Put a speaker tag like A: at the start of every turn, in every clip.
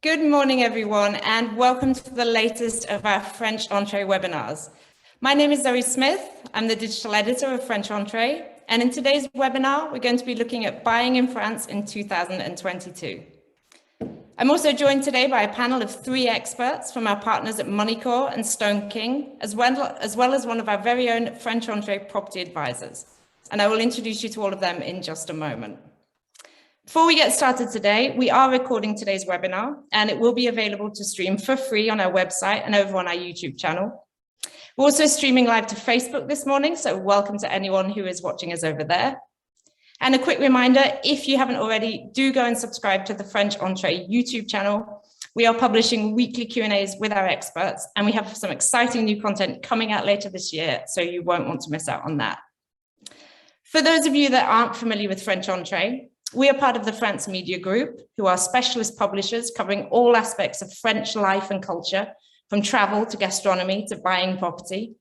A: Good morning, everyone, and welcome to the latest of our FrenchEntrée webinars. My name is Zoe Smith. I'm the digital editor of FrenchEntrée, and in today's webinar, we're going to be looking at buying in France in 2022. I'm also joined today by a panel of 3 experts from our partners at Moneycorp and Stone King, as well as one of our very own FrenchEntrée property advisors. And I will introduce you to all of them in just a moment. Before we get started today, we are recording today's webinar, and it will be available to stream for free on our website and over on our YouTube channel. We're also streaming live to Facebook this morning, so welcome to anyone who is watching us over there. And a quick reminder, if you haven't already, do go and subscribe to the FrenchEntrée YouTube channel. We are publishing weekly Q&As with our experts, and we have some exciting new content coming out later this year, so you won't want to miss out on that. For those of you that aren't familiar with FrenchEntrée, we are part of the France Media Group, who are specialist publishers covering all aspects of French life and culture, from travel to gastronomy to buying property.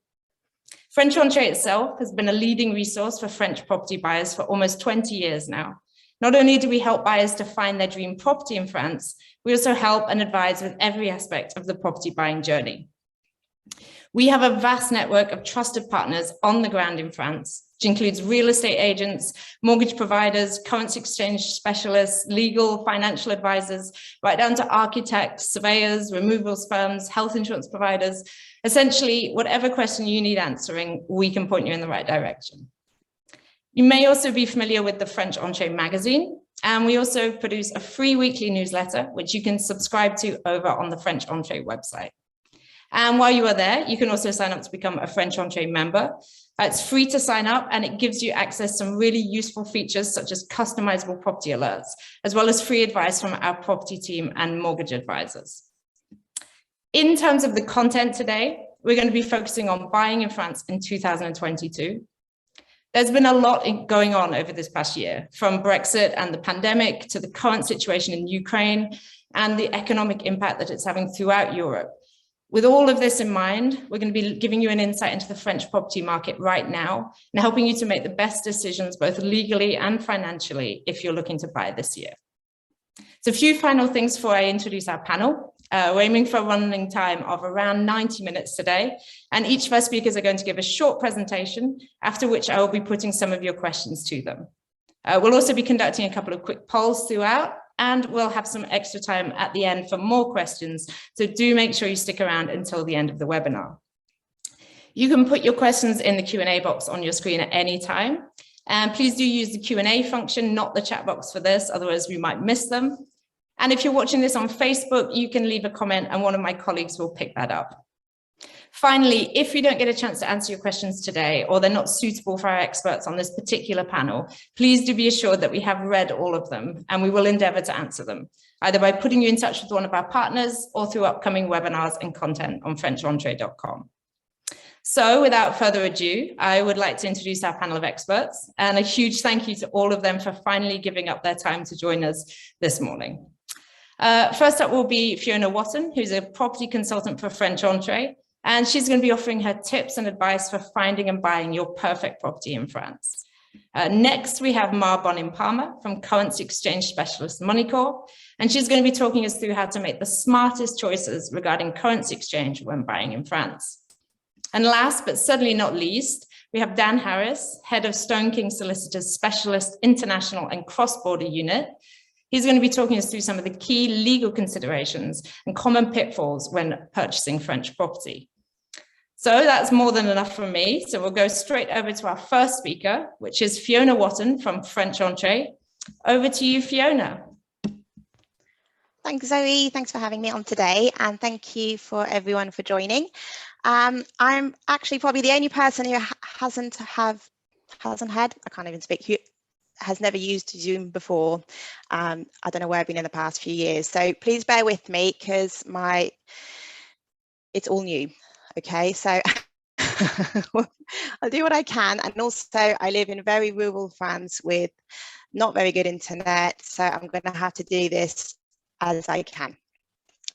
A: FrenchEntrée itself has been a leading resource for French property buyers for almost 20 years now. Not only do we help buyers to find their dream property in France, we also help and advise with every aspect of the property buying journey. We have a vast network of trusted partners on the ground in France, which includes real estate agents, mortgage providers, currency exchange specialists, legal, financial advisors, right down to architects, surveyors, removals firms, health insurance providers. Essentially, whatever question you need answering, we can point you in the right direction. You may also be familiar with the FrenchEntrée magazine, and we also produce a free weekly newsletter, which you can subscribe to over on the FrenchEntrée website. And while you are there, you can also sign up to become a FrenchEntrée member. It's free to sign up, and it gives you access to some really useful features such as customizable property alerts, as well as free advice from our property team and mortgage advisors. In terms of the content today, we're going to be focusing on buying in France in 2022. There's been a lot going on over this past year, from Brexit and the pandemic to the current situation in Ukraine and the economic impact that it's having throughout Europe. With all of this in mind, we're going to be giving you an insight into the French property market right now and helping you to make the best decisions, both legally and financially, if you're looking to buy this year. So a few final things before I introduce our panel. We're aiming for a running time of around 90 minutes today, and each of our speakers are going to give a short presentation, after which I will be putting some of your questions to them. We'll also be conducting a couple of quick polls throughout, and we'll have some extra time at the end for more questions. So do make sure you stick around until the end of the webinar. You can put your questions in the Q&A box on your screen at any time. And please do use the Q&A function, not the chat box for this, otherwise we might miss them. And if you're watching this on Facebook, you can leave a comment and one of my colleagues will pick that up. Finally, if we don't get a chance to answer your questions today, or they're not suitable for our experts on this particular panel, please do be assured that we have read all of them and we will endeavour to answer them, either by putting you in touch with one of our partners or through upcoming webinars and content on FrenchEntrée.com. So without further ado, I would like to introduce our panel of experts, and a huge thank you to all of them for finally giving up their time to join us this morning. First up will be Fiona Watton, who's a property consultant for FrenchEntrée. And she's going to be offering her tips and advice for finding and buying your perfect property in France. Next, we have Mar Bonin-Palmer from currency exchange specialist Moneycorp, and she's going to be talking us through how to make the smartest choices regarding currency exchange when buying in France. And last, but certainly not least, we have Dan Harris, head of Stone King Solicitors Specialist International and Cross-Border Unit. He's going to be talking us through some of the key legal considerations and common pitfalls when purchasing French property. So that's more than enough from me. So we'll go straight over to our first speaker, which is Fiona Watton from FrenchEntrée. Over to you, Fiona.
B: Thanks, Zoe. Thanks for having me on today. And thank you for everyone for joining. I'm actually probably the only person who hasn't had, I can't even speak, who has never used Zoom before. I don't know where I've been in the past few years. So please bear with me because it's all new. Okay, so I'll do what I can. And also I live in very rural France with not very good internet. So I'm going to have to do this as I can.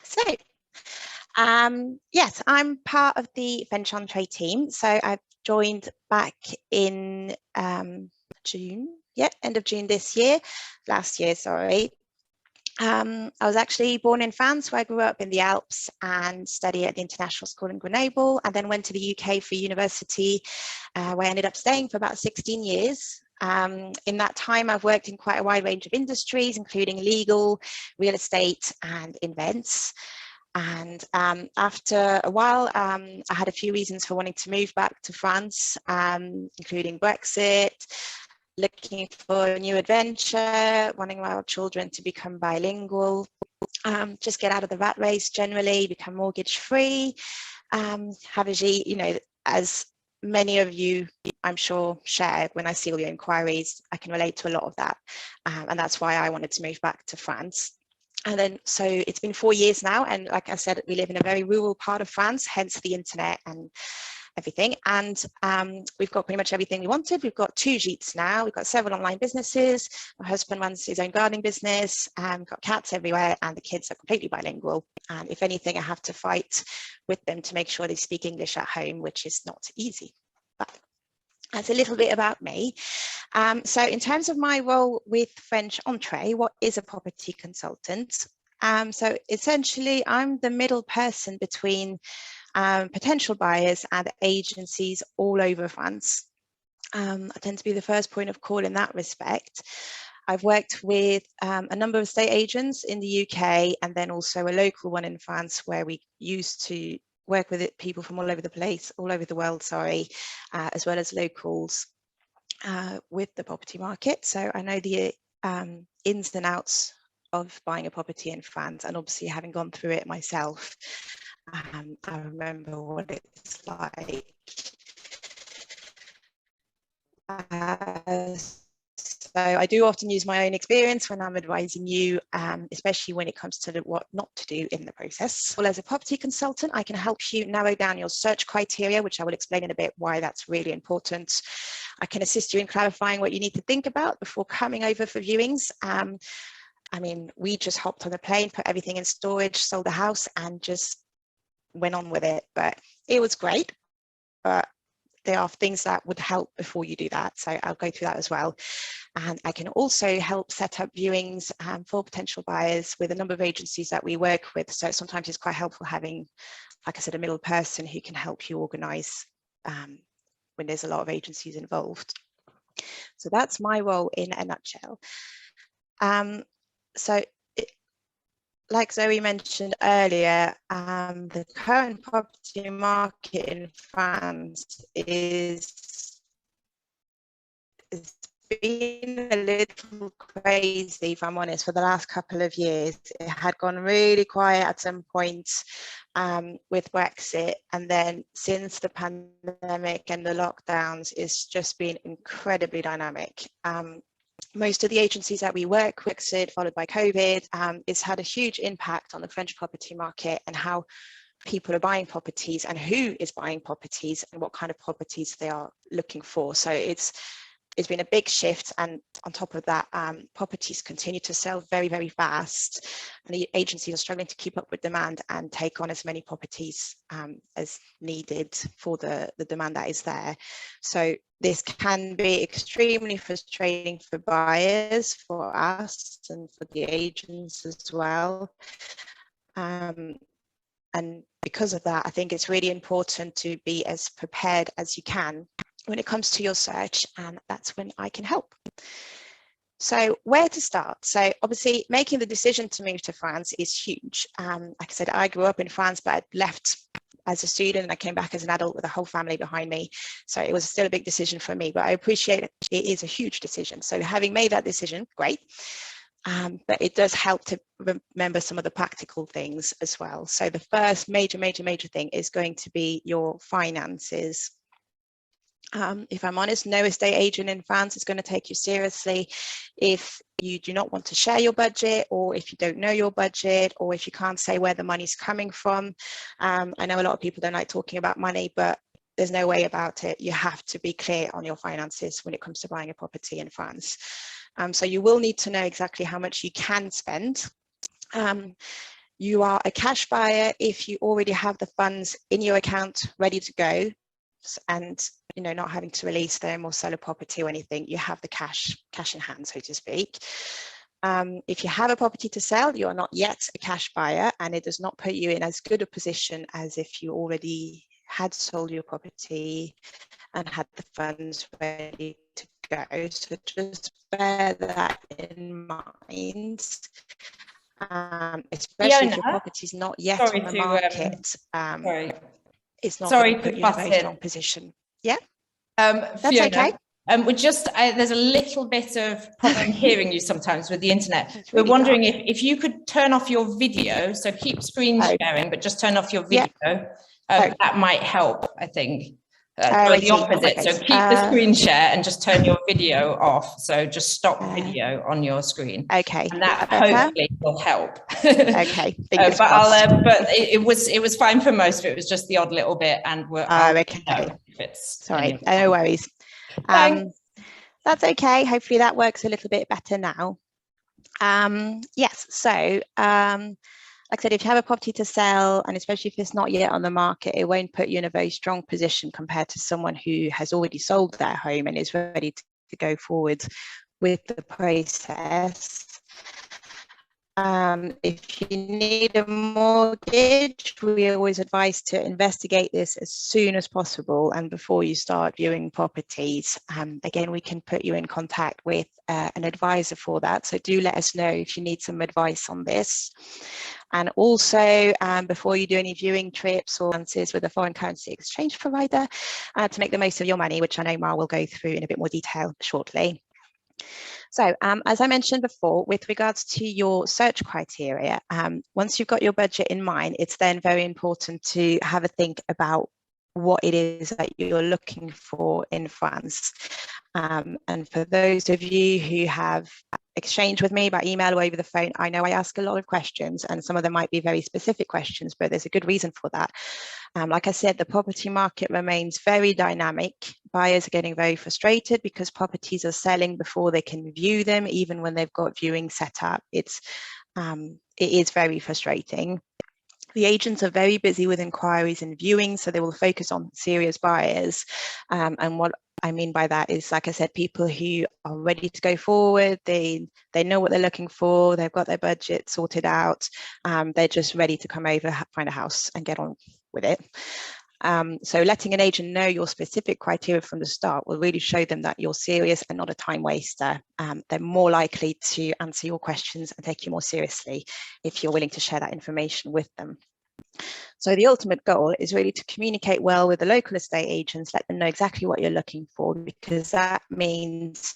B: So yes, I'm part of the FrenchEntrée team. So I've joined back in June. Yeah, end of June last year, sorry. I was actually born in France, where I grew up in the Alps and studied at the International School in Grenoble, and then went to the UK for university, where I ended up staying for about 16 years. In that time, I've worked in quite a wide range of industries, including legal, real estate, and events. And after a while, I had a few reasons for wanting to move back to France, including Brexit, looking for a new adventure, wanting my children to become bilingual, just get out of the rat race generally, become mortgage free, have a, as many of you, I'm sure, share when I see all your inquiries. I can relate to a lot of that. And that's why I wanted to move back to France. And then, so it's been 4 years now. And like I said, we live in a very rural part of France, hence the internet and everything. And we've got pretty much everything we wanted. We've got 2 gîtes now. We've got several online businesses. My husband runs his own gardening business. We've got cats everywhere, and the kids are completely bilingual. And if anything, I have to fight with them to make sure they speak English at home, which is not easy. But that's a little bit about me. So in terms of my role with FrenchEntrée, what is a property consultant? So essentially, I'm the middle person between potential buyers and agencies all over France. I tend to be the first point of call in that respect. I've worked with a number of estate agents in the UK, and then also a local one in France, where we used to work with people from all over the place, all over the world, sorry, as well as locals with the property market. So I know the ins and outs of buying a property in France, and obviously having gone through it myself, I remember what it's like. So I do often use my own experience when I'm advising you, especially when it comes to what not to do in the process. Well, as a property consultant, I can help you narrow down your search criteria, which I will explain in a bit why that's really important. I can assist you in clarifying what you need to think about before coming over for viewings. I mean, we just hopped on the plane, put everything in storage, sold the house, and just went on with it. But it was great. But there are things that would help before you do that. So I'll go through that as well. And I can also help set up viewings for potential buyers with a number of agencies that we work with. So sometimes it's quite helpful having, like I said, a middle person who can help you organise when there's a lot of agencies involved. So that's my role in a nutshell. Like Zoe mentioned earlier, the current property market in France is been a little crazy, if I'm honest, for the last couple of years. It had gone really quiet at some point with Brexit, and then since the pandemic and the lockdowns, it's just been incredibly dynamic. Most of the agencies that we work with, Brexit followed by COVID, it's had a huge impact on the French property market and how people are buying properties and who is buying properties and what kind of properties they are looking for. So it's been a big shift, and on top of that, properties continue to sell very, very fast, and the agencies are struggling to keep up with demand and take on as many properties as needed for the demand that is there. So this can be extremely frustrating for buyers, for us, and for the agents as well. And because of that, I think it's really important to be as prepared as you can when it comes to your search, and that's when I can help. So where to start? So obviously making the decision to move to France is huge. Like I said, I grew up in France, but I left as a student and I came back as an adult with a whole family behind me. So it was still a big decision for me, but I appreciate it. It is a huge decision. So having made that decision, great. But it does help to remember some of the practical things as well. So the first major thing is going to be your finances. If I'm honest, no estate agent in France is going to take you seriously if you do not want to share your budget, or if you don't know your budget, or if you can't say where the money's coming from. I know a lot of people don't like talking about money, but there's no way about it. You have to be clear on your finances when it comes to buying a property in France. So you will need to know exactly how much you can spend. You are a cash buyer if you already have the funds in your account ready to go, and not having to release them or sell a property or anything. You have the cash in hand, so to speak. If you have a property to sell, you are not yet a cash buyer, and it does not put you in as good a position as if you already had sold your property and had the funds ready to go. So just bear that in mind, especially if your property is not yet on the market. It's not going to put you in a very strong position. Yeah, that's
A: Fiona,
B: okay.
A: We're just, there's a little bit of problem hearing you sometimes with the internet.
B: Really
A: we're wondering if you could turn off your video, so keep screen sharing, but just turn off your video. That might help, I think. The opposite, so keep the screen share and just turn your video off. So just stop video on your screen.
B: Okay.
A: And that hopefully will help.
B: Okay. Fingers
A: crossed. But it was fine for most of it. It was just the odd little bit, and we're
B: okay. Sorry, no worries. That's okay. Hopefully that works a little bit better now. Yes. So. Like I said, if you have a property to sell, and especially if it's not yet on the market, it won't put you in a very strong position compared to someone who has already sold their home and is ready to go forward with the process. If you need a mortgage, we always advise to investigate this as soon as possible and before you start viewing properties. Again, we can put you in contact with an advisor for that. So do let us know if you need some advice on this. And also, before you do any viewing trips or advances with a foreign currency exchange provider, to make the most of your money, which I know Mar will go through in a bit more detail shortly. So as I mentioned before, with regards to your search criteria, once you've got your budget in mind, it's then very important to have a think about what it is that you're looking for in France. And for those of you who have exchanged with me by email or over the phone, I know I ask a lot of questions, and some of them might be very specific questions, but there's a good reason for that. Like I said, the property market remains very dynamic. Buyers are getting very frustrated because properties are selling before they can view them, even when they've got viewing set up. It is very frustrating. The agents are very busy with inquiries and viewings, so they will focus on serious buyers. And what I mean by that is, like I said, people who are ready to go forward, they know what they're looking for, they've got their budget sorted out, they're just ready to come over, find a house and get on with it. So letting an agent know your specific criteria from the start will really show them that you're serious and not a time waster. They're more likely to answer your questions and take you more seriously if you're willing to share that information with them. So the ultimate goal is really to communicate well with the local estate agents, let them know exactly what you're looking for, because that means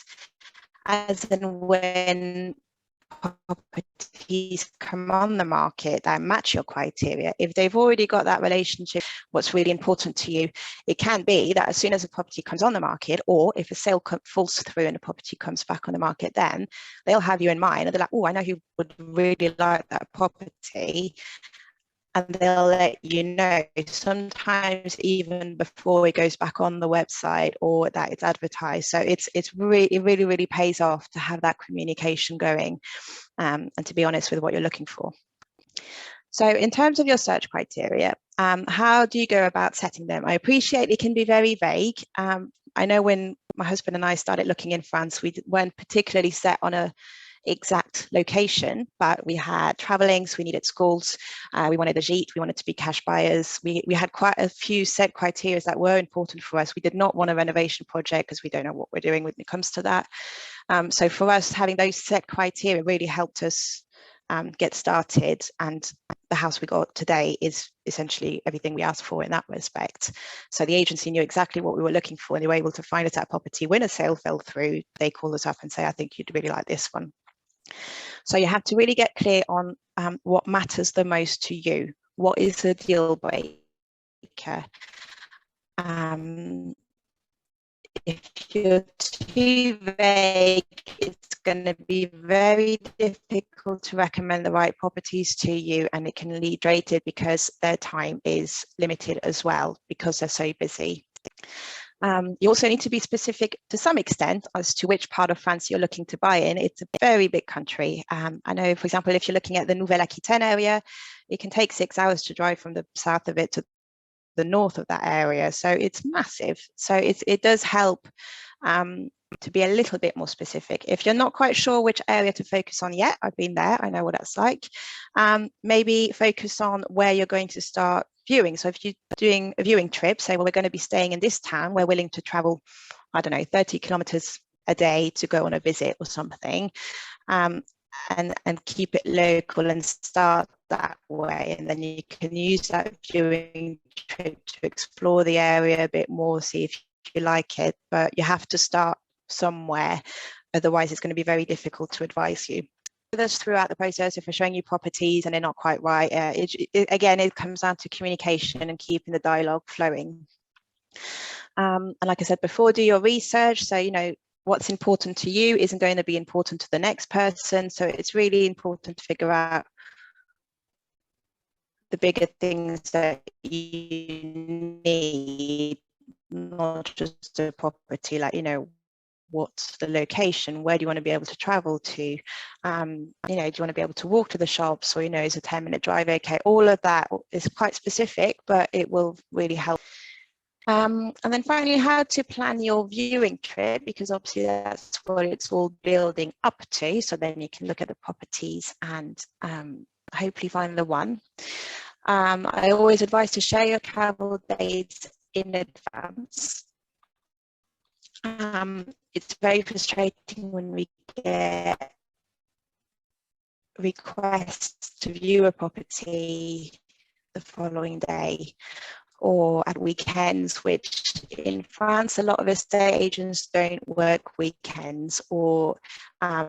B: as and when properties come on the market that match your criteria, if they've already got that relationship, what's really important to you, it can be that as soon as a property comes on the market, or if a sale falls through and a property comes back on the market, then they'll have you in mind and they're like, oh, I know who would really like that property. And they'll let you know, sometimes even before it goes back on the website or that it's advertised. So it really pays off to have that communication going and to be honest with what you're looking for. So in terms of your search criteria, how do you go about setting them? I appreciate it can be very vague. I know when my husband and I started looking in France, we weren't particularly set on a exact location, but we had travel links, we needed schools, we wanted a gîte, we wanted to be cash buyers. We had quite a few set criteria that were important for us. We did not want a renovation project because we don't know what we're doing when it comes to that. So for us, having those set criteria really helped us get started, and the house we got today is essentially everything we asked for in that respect. So the agency knew exactly what we were looking for, and they were able to find us that property. When a sale fell through, they called us up and say, I think you'd really like this one. So you have to really get clear on what matters the most to you. What is a deal breaker? If you're too vague, it's going to be very difficult to recommend the right properties to you, and it can lead straight because their time is limited as well because they're so busy. You also need to be specific to some extent as to which part of France you're looking to buy in. It's a very big country. I know, for example, if you're looking at the Nouvelle-Aquitaine area, it can take 6 hours to drive from the south of it to the north of that area. So it's massive. So it does help to be a little bit more specific. If you're not quite sure which area to focus on yet, I've been there, I know what that's like. Maybe focus on where you're going to start viewing. So if you're doing a viewing trip, say, well, we're going to be staying in this town, we're willing to travel, I don't know, 30 kilometers a day to go on a visit or something, and keep it local and start that way. And then you can use that viewing trip to explore the area a bit more, see if you like it, but you have to start somewhere, otherwise it's going to be very difficult to advise you. This throughout the process, if we're showing you properties and they're not quite right, again, it comes down to communication and keeping the dialogue flowing. And like I said before, do your research. So, you know, what's important to you isn't going to be important to the next person. So it's really important to figure out the bigger things that you need, not just a property, like, you know, what's the location, where do you want to be able to travel to, you know, do you want to be able to walk to the shops, or, you know, is a 10-minute drive okay? All of that is quite specific, but it will really help. And then finally, how to plan your viewing trip, because obviously that's what it's all building up to. So then you can look at the properties and hopefully find the one. I always advise to share your travel dates in advance. It's very frustrating when we get requests to view a property the following day or at weekends, which in France, a lot of estate agents don't work weekends, or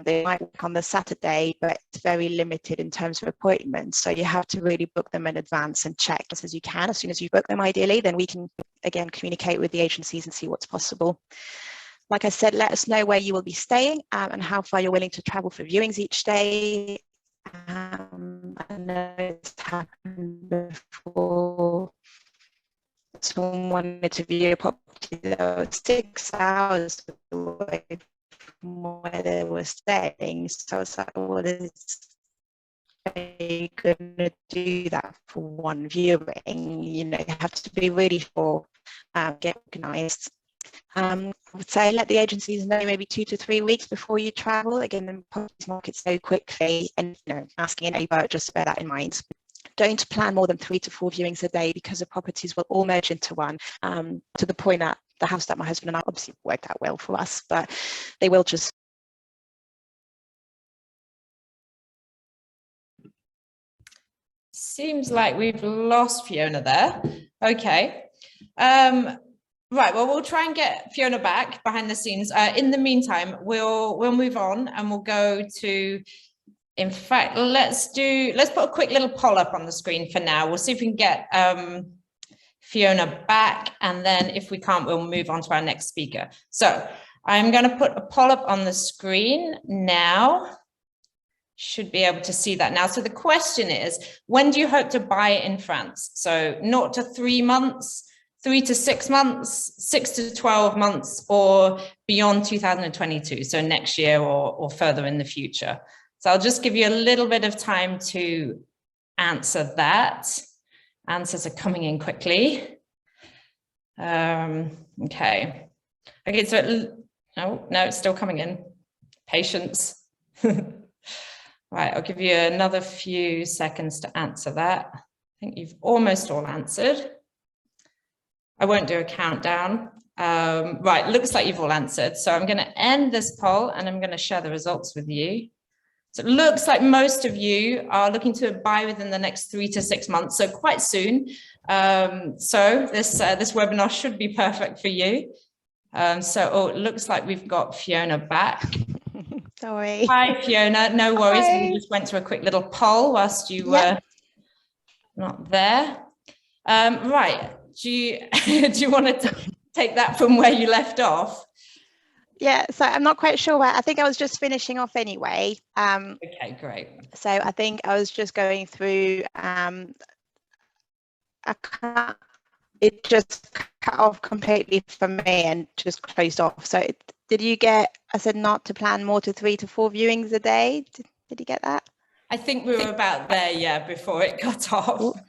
B: they might work on the Saturday, but it's very limited in terms of appointments. So you have to really book them in advance and check as you can. As soon as you book them, ideally, then we can, again, communicate with the agencies and see what's possible. Like I said, let us know where you will be staying and how far you're willing to travel for viewings each day. I know it's happened before. Someone wanted to view a property that was 6 hours away from where they were staying. So I was like, well, are you going to do that for one viewing? You know, you have to be really sure, get organised. I would say let the agencies know maybe 2 to 3 weeks before you travel. Again, the property market so quickly, and, you know, asking a neighbour, just bear that in mind. Don't plan more than 3 to 4 viewings a day, because the properties will all merge into one, to the point that the house that my husband and I, obviously worked out well for us, but they will just.
A: Seems like we've lost Fiona there. Okay. Right, well, we'll try and get Fiona back behind the scenes. In the meantime, we'll move on and we'll go to, in fact, let's put a quick little poll up on the screen for now. We'll see if we can get Fiona back, and then if we can't, we'll move on to our next speaker. So I'm going to put a poll up on the screen now. Should be able to see that now. So the question is, when do you hope to buy in France? So 0 to 3 months, 3 to 6 months, 6 to 12 months, or beyond 2022, so next year or further in the future. So I'll just give you a little bit of time to answer that. Answers are coming in quickly. Okay, so, no, it's still coming in. Patience. Right, I'll give you another few seconds to answer that. I think you've almost all answered. I won't do a countdown. Right, looks like you've all answered. So I'm going to end this poll and I'm going to share the results with you. So it looks like most of you are looking to buy within the next 3 to 6 months, so quite soon. So this webinar should be perfect for you. It looks like we've got Fiona back.
B: Sorry.
A: Hi, Fiona. No worries.
B: Hi.
A: We just went to a quick little poll whilst you were not there. Right. Do you want to take that from where you left off?
B: Yeah, so I'm not quite sure where. I think I was just finishing off anyway.
A: Okay, great.
B: So I think I was just going through. It just cut off completely for me and just closed off. So did you get? I said not to plan more to 3 to 4 viewings a day. Did you get that?
A: I think we were about there, yeah, before it got off.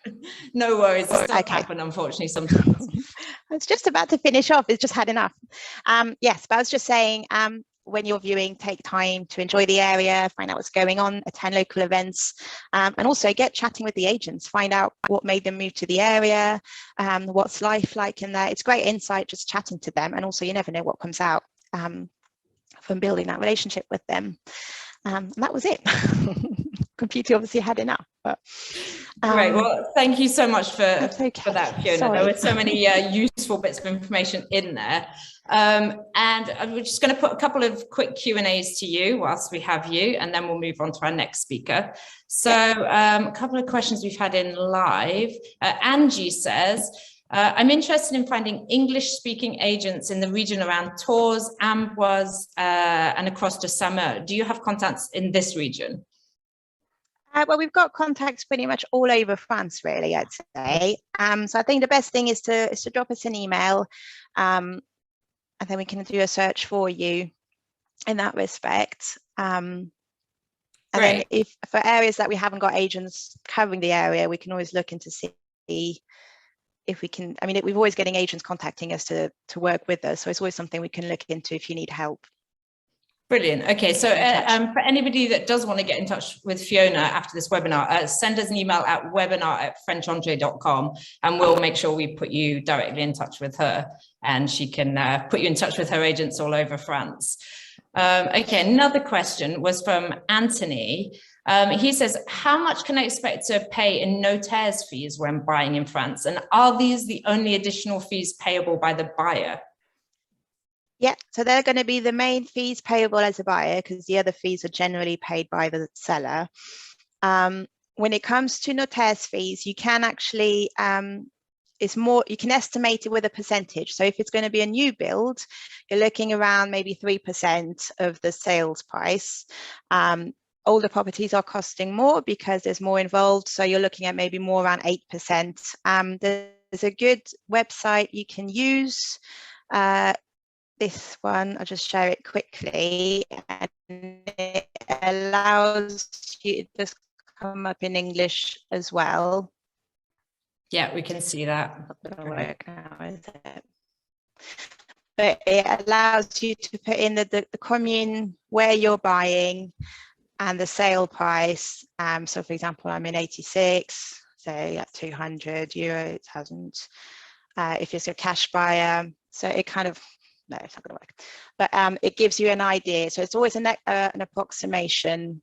A: No worries, it does happen, unfortunately, sometimes.
B: I was just about to finish off. It's just had enough. Yes, but I was just saying, when you're viewing, take time to enjoy the area, find out what's going on, attend local events, and also get chatting with the agents, find out what made them move to the area, what's life like in there. It's great insight just chatting to them, and also you never know what comes out from building that relationship with them. And that was it. Computer obviously had enough, but
A: great. Well, thank you so much for that, Fiona.
B: Sorry.
A: There were so many useful bits of information in there. And we're just going to put a couple of quick Q&As to you whilst we have you, and then we'll move on to our next speaker. So a couple of questions we've had in live. Angie says, I'm interested in finding English-speaking agents in the region around Tours, Amboise, and across the Saumur. Do you have contacts in this region?
B: Well, we've got contacts pretty much all over France, really, I'd say. So I think the best thing is to drop us an email, and then we can do a search for you in that respect. And then if for areas that we haven't got agents covering the area, we can always look into see if we can. I mean, we're always getting agents contacting us to work with us, so it's always something we can look into if you need help.
A: Brilliant. Okay, so for anybody that does want to get in touch with Fiona after this webinar, send us an email at webinar@FrenchEntrée.com, and we'll make sure we put you directly in touch with her, and she can put you in touch with her agents all over France. Okay, another question was from Anthony. He says, how much can I expect to pay in notaires fees when buying in France? And are these the only additional fees payable by the buyer?
B: Yeah, so they're going to be the main fees payable as a buyer, because the other fees are generally paid by the seller. When it comes to notaires fees, you can actually, it's more, you can estimate it with a percentage. So if it's going to be a new build, you're looking around maybe 3% of the sales price. Older properties are costing more because there's more involved. So you're looking at maybe more around 8%. There's a good website you can use. This one, I'll just share it quickly, and it allows you to just come up in English as well.
A: Yeah, we can see that.
B: Not gonna work now, is it? But it allows you to put in the commune where you're buying and the sale price. So for example, I'm in 86, say at 200 euro, it hasn't. If it's a cash buyer, so it kind of, no, it's not going to work, but it gives you an idea. So it's always an approximation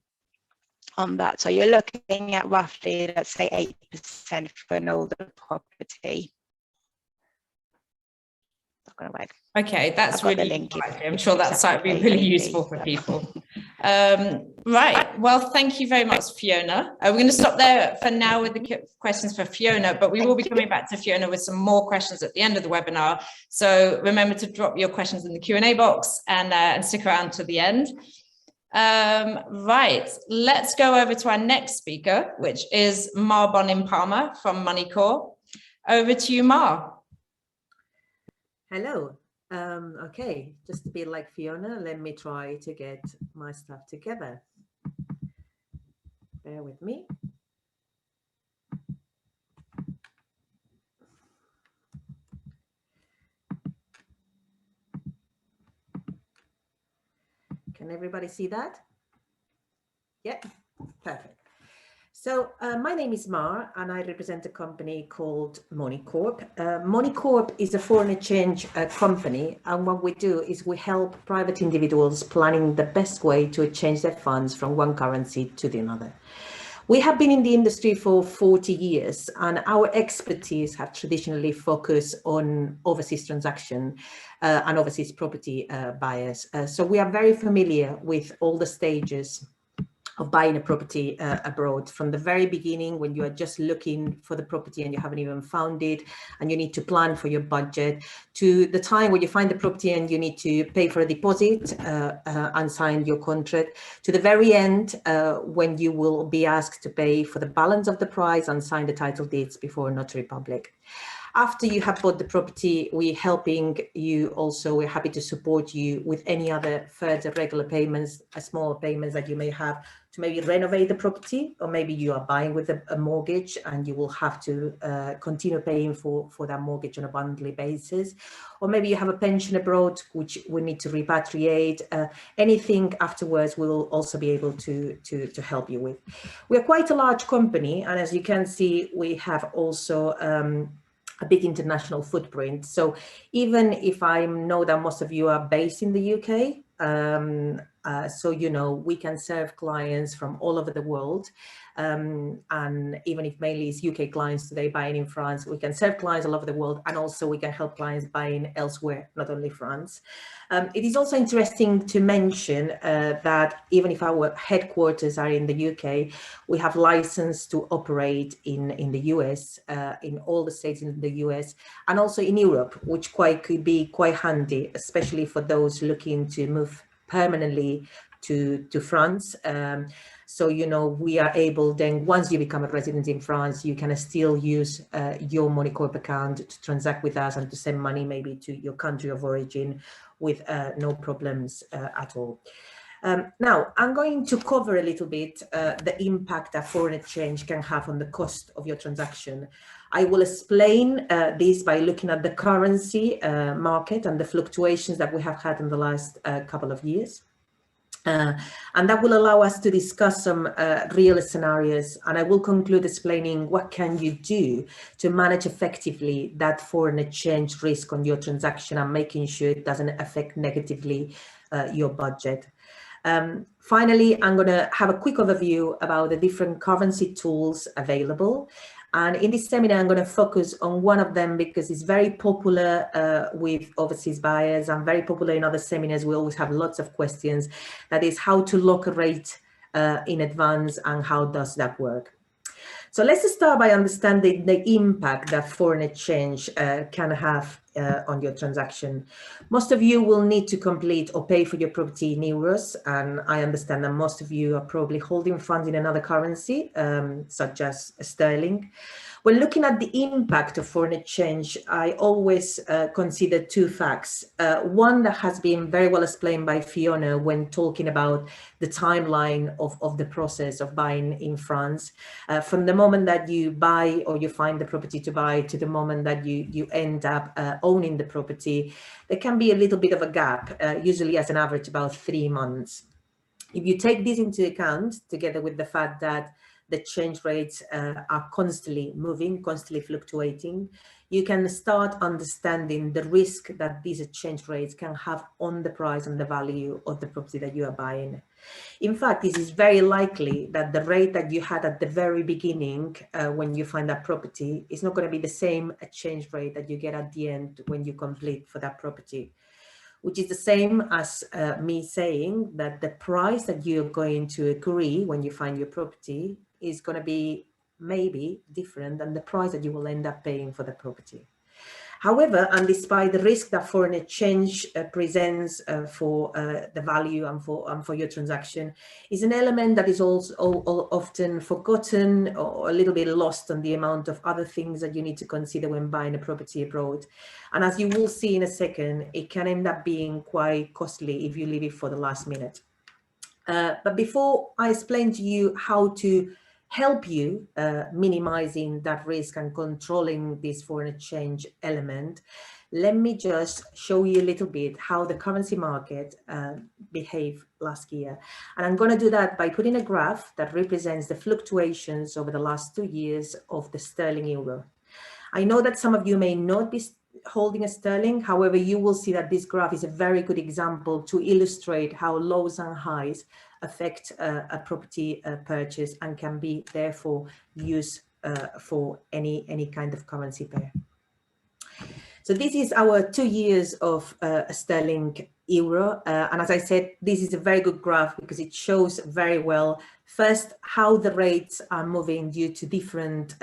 B: on that. So you're looking at roughly, let's say 8% for an older property. Not going to work.
A: Okay, that's really, I'm sure that site will be really useful for people. Right, well, thank you very much, Fiona. We're going to stop there for now with the questions for Fiona, but we will be coming back to Fiona with some more questions at the end of the webinar. So remember to drop your questions in the Q&A box and stick around to the end. Right, let's go over to our next speaker, which is Mar Bonin-Palmer from Moneycorp. Over to you, Mar.
C: Hello. Okay, just a bit like Fiona, let me try to get my stuff together. Bear with me. Can everybody see that? Yeah, perfect. So my name is Mar, and I represent a company called Moneycorp. Moneycorp is a foreign exchange company, and what we do is we help private individuals planning the best way to exchange their funds from one currency to the another. We have been in the industry for 40 years, and our expertise have traditionally focused on overseas transaction and overseas property buyers. So we are very familiar with all the stages of buying a property abroad, from the very beginning when you are just looking for the property and you haven't even found it and you need to plan for your budget, to the time when you find the property and you need to pay for a deposit and sign your contract, to the very end when you will be asked to pay for the balance of the price and sign the title deeds before a notary public. After you have bought the property, we're helping you also, we're happy to support you with any other further regular payments, small payments that you may have to maybe renovate the property, or maybe you are buying with a mortgage and you will have to continue paying for that mortgage on a monthly basis. Or maybe you have a pension abroad, which we need to repatriate. Anything afterwards, we'll also be able to help you with. We're quite a large company, and as you can see, we have also a big international footprint. So even if I know that most of you are based in the UK, so you know, we can serve clients from all over the world. And even if mainly it's UK clients today buying in France, we can serve clients all over the world, and also we can help clients buying elsewhere, not only France. It is also interesting to mention that even if our headquarters are in the UK, we have license to operate in the US, in all the states in the US, and also in Europe, which could be quite handy, especially for those looking to move permanently to France. So, you know, we are able then, once you become a resident in France, you can still use your Moneycorp account to transact with us and to send money maybe to your country of origin with no problems at all. Now, I'm going to cover a little bit the impact that foreign exchange can have on the cost of your transaction. I will explain this by looking at the currency market and the fluctuations that we have had in the last couple of years. And that will allow us to discuss some real scenarios, and I will conclude explaining what can you do to manage effectively that foreign exchange risk on your transaction and making sure it doesn't affect negatively your budget. Finally, I'm going to have a quick overview about the different currency tools available. And in this seminar, I'm going to focus on one of them because it's very popular with overseas buyers and very popular in other seminars. We always have lots of questions. That is how to lock a rate in advance and how does that work. So let's start by understanding the impact that foreign exchange can have on your transaction. Most of you will need to complete or pay for your property in euros, and I understand that most of you are probably holding funds in another currency, such as sterling. When looking at the impact of foreign exchange, I always consider two facts. One that has been very well explained by Fiona when talking about the timeline of the process of buying in France. From the moment that you buy or you find the property to buy to the moment that you end up owning the property, there can be a little bit of a gap, usually as an average about 3 months. If you take this into account, together with the fact that the exchange rates are constantly moving, constantly fluctuating, you can start understanding the risk that these exchange rates can have on the price and the value of the property that you are buying. In fact, it is very likely that the rate that you had at the very beginning when you find that property is not going to be the same exchange rate that you get at the end when you complete for that property, which is the same as me saying that the price that you're going to agree when you find your property is going to be maybe different than the price that you will end up paying for the property. However, and despite the risk that foreign exchange presents for the value and for your transaction, is an element that is also often forgotten or a little bit lost on the amount of other things that you need to consider when buying a property abroad. And as you will see in a second, it can end up being quite costly if you leave it for the last minute. But before I explain to you how to help you minimizing that risk and controlling this foreign exchange element, let me just show you a little bit how the currency market behaved last year. And I'm going to do that by putting a graph that represents the fluctuations over the last 2 years of the sterling euro. I know that some of you may not be holding a sterling. However, you will see that this graph is a very good example to illustrate how lows and highs affect a property purchase and can be therefore used for any kind of currency pair. So this is our 2 years of sterling euro. And as I said, this is a very good graph because it shows very well, first, how the rates are moving due to different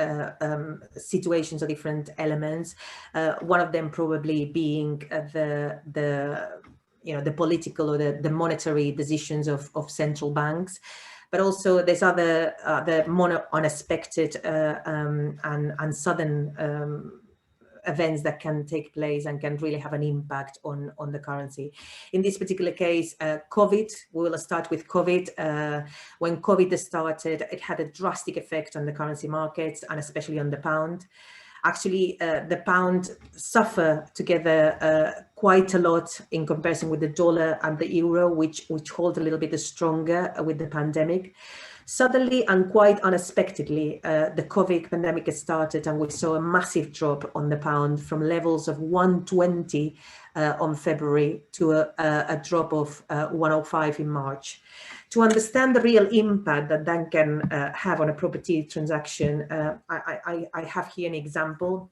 C: situations or different elements. One of them probably being the political or the monetary decisions of central banks. But also there's other more unexpected and sudden events that can take place and can really have an impact on the currency. In this particular case, COVID, we will start with COVID. When COVID started, it had a drastic effect on the currency markets and especially on the pound. Actually, the pound suffer together quite a lot in comparison with the dollar and the euro, which hold a little bit stronger with the pandemic. Suddenly and quite unexpectedly, the COVID pandemic started and we saw a massive drop on the pound from levels of 120 on February to a drop of 105 in March. To understand the real impact that can have on a property transaction, I have here an example.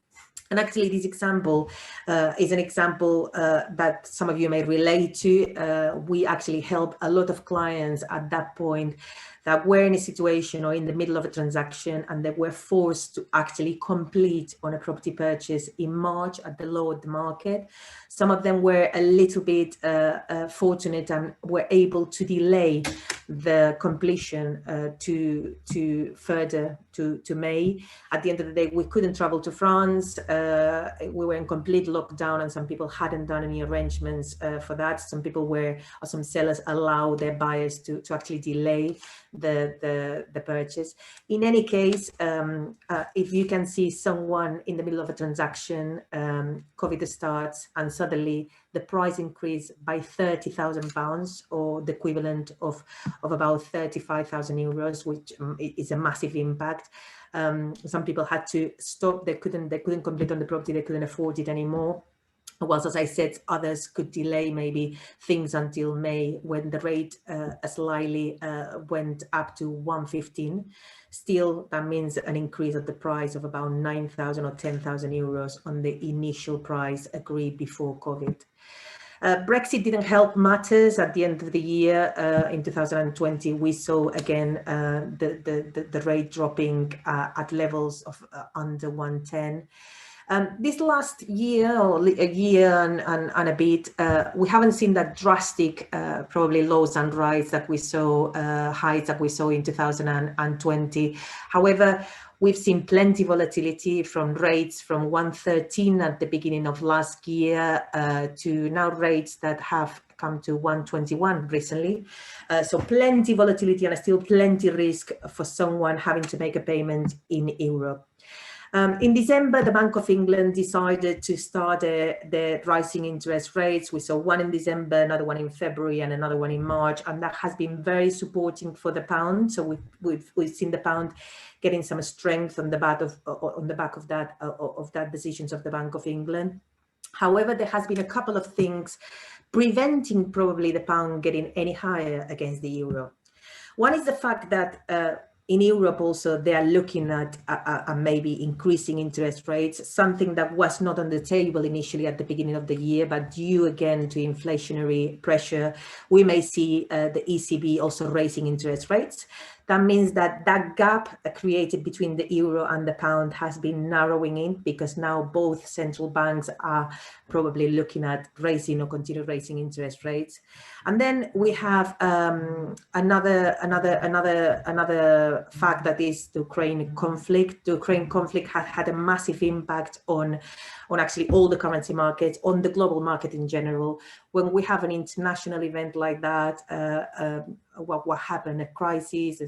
C: And actually, this example is an example that some of you may relate to. We actually help a lot of clients at that point that were in a situation or in the middle of a transaction and they were forced to actually complete on a property purchase in March at the low of the market. Some of them were a little bit fortunate and were able to delay the completion to further to May. At the end of the day, we couldn't travel to France. We were in complete lockdown and some people hadn't done any arrangements for that. Some people were, or some sellers allow their buyers to actually delay the purchase. In any case, if you can see someone in the middle of a transaction, COVID starts and suddenly the price increased by £30,000 or the equivalent of about 35,000 euros, which is a massive impact. Some people had to stop. They couldn't complete on the property. They couldn't afford it anymore. Whilst, as I said, others could delay maybe things until May when the rate slightly went up to 115. Still, that means an increase of the price of about 9,000 or 10,000 euros on the initial price agreed before COVID. Brexit didn't help matters. At the end of the year, in 2020, we saw again the rate dropping at levels of under 110. This last year, or a year and a bit, we haven't seen that drastic, probably lows and highs that we saw, in 2020. However, we've seen plenty of volatility from rates from 113 at the beginning of last year to now rates that have come to 121 recently. So plenty volatility and still plenty risk for someone having to make a payment in Europe. In December, the Bank of England decided to start the rising interest rates. We saw one in December, another one in February, and another one in March, and that has been very supporting for the pound. So we've seen the pound getting some strength on the back of that decisions of the Bank of England. However, there has been a couple of things preventing probably the pound getting any higher against the euro. One is the fact that in Europe also, they are looking at maybe increasing interest rates, something that was not on the table initially at the beginning of the year, but due again to inflationary pressure, we may see the ECB also raising interest rates. That means that gap created between the euro and the pound has been narrowing in, because now both central banks are probably looking at raising or continue raising interest rates. And then we have another fact, that is the Ukraine conflict. The Ukraine conflict has had a massive impact on actually all the currency markets, on the global market in general. When we have an international event like that, what happened, a crisis,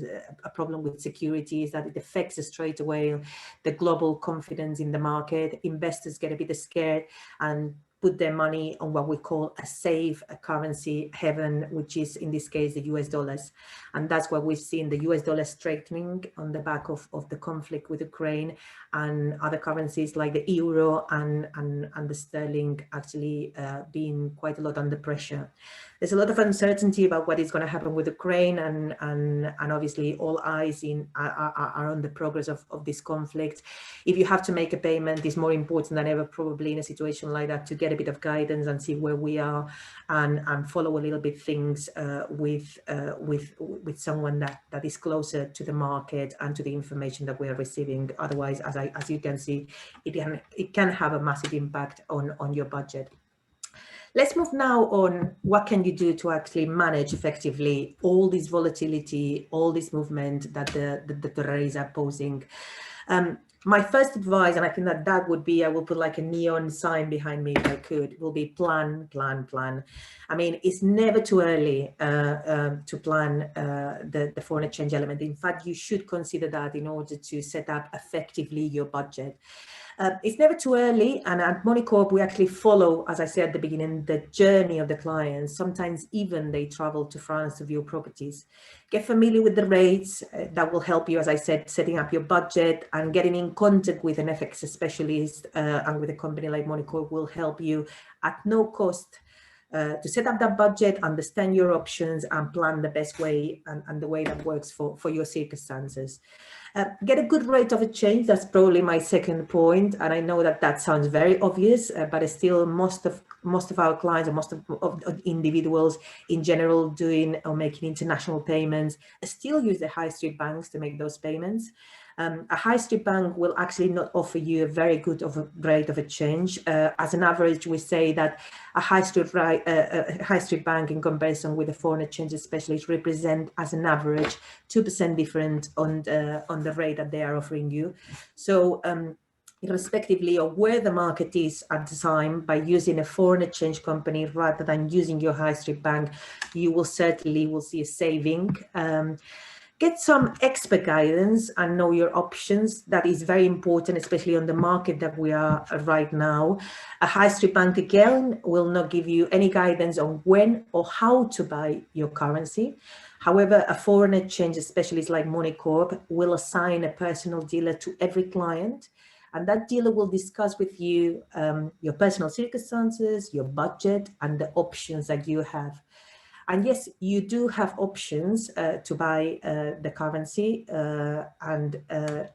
C: a problem with securities, that it affects straight away the global confidence in the market. Investors get a bit scared and put their money on what we call a safe currency haven, which is in this case the US dollars. And that's what we've seen, the US dollar strengthening on the back of the conflict with Ukraine, and other currencies like the euro and the sterling actually being quite a lot under pressure. There's a lot of uncertainty about what is going to happen with Ukraine, and obviously all eyes are on the progress of this conflict. If you have to make a payment, it's more important than ever probably in a situation like that to get a bit of guidance and see where we are, and follow a little bit things with someone that is closer to the market and to the information that we are receiving. Otherwise, as you can see, it can have a massive impact on your budget. Let's move now on what can you do to actually manage effectively all this volatility, all this movement that the rates are posing. my first advice, and I think that would be, I will put like a neon sign behind me if I could, will be plan, plan, plan. I mean, it's never too early to plan the foreign exchange element. In fact, you should consider that in order to set up effectively your budget. It's never too early, and at Moneycorp we actually follow, as I said at the beginning, the journey of the clients. Sometimes even they travel to France to view properties. Get familiar with the rates. That will help you, as I said, setting up your budget, and getting in contact with an FX specialist and with a company like Moneycorp will help you at no cost to set up that budget, understand your options, and plan the best way and the way that works for your circumstances. Get a good rate of exchange. That's probably my second point, and I know that sounds very obvious, but still most of our clients, or most of individuals in general doing or making international payments, still use the high street banks to make those payments. A high street bank will actually not offer you a very good rate of exchange. As an average, we say that a high street bank in comparison with a foreign exchange specialist represent as an average 2% different on the rate that they are offering you. So irrespectively of where the market is at the time, by using a foreign exchange company rather than using your high street bank, you will certainly see a saving. Get some expert guidance and know your options. That is very important, especially on the market that we are right now. A high street bank, again, will not give you any guidance on when or how to buy your currency. However, a foreign exchange specialist like Moneycorp will assign a personal dealer to every client, and that dealer will discuss with you your personal circumstances, your budget, and the options that you have. And yes, you do have options to buy the currency, and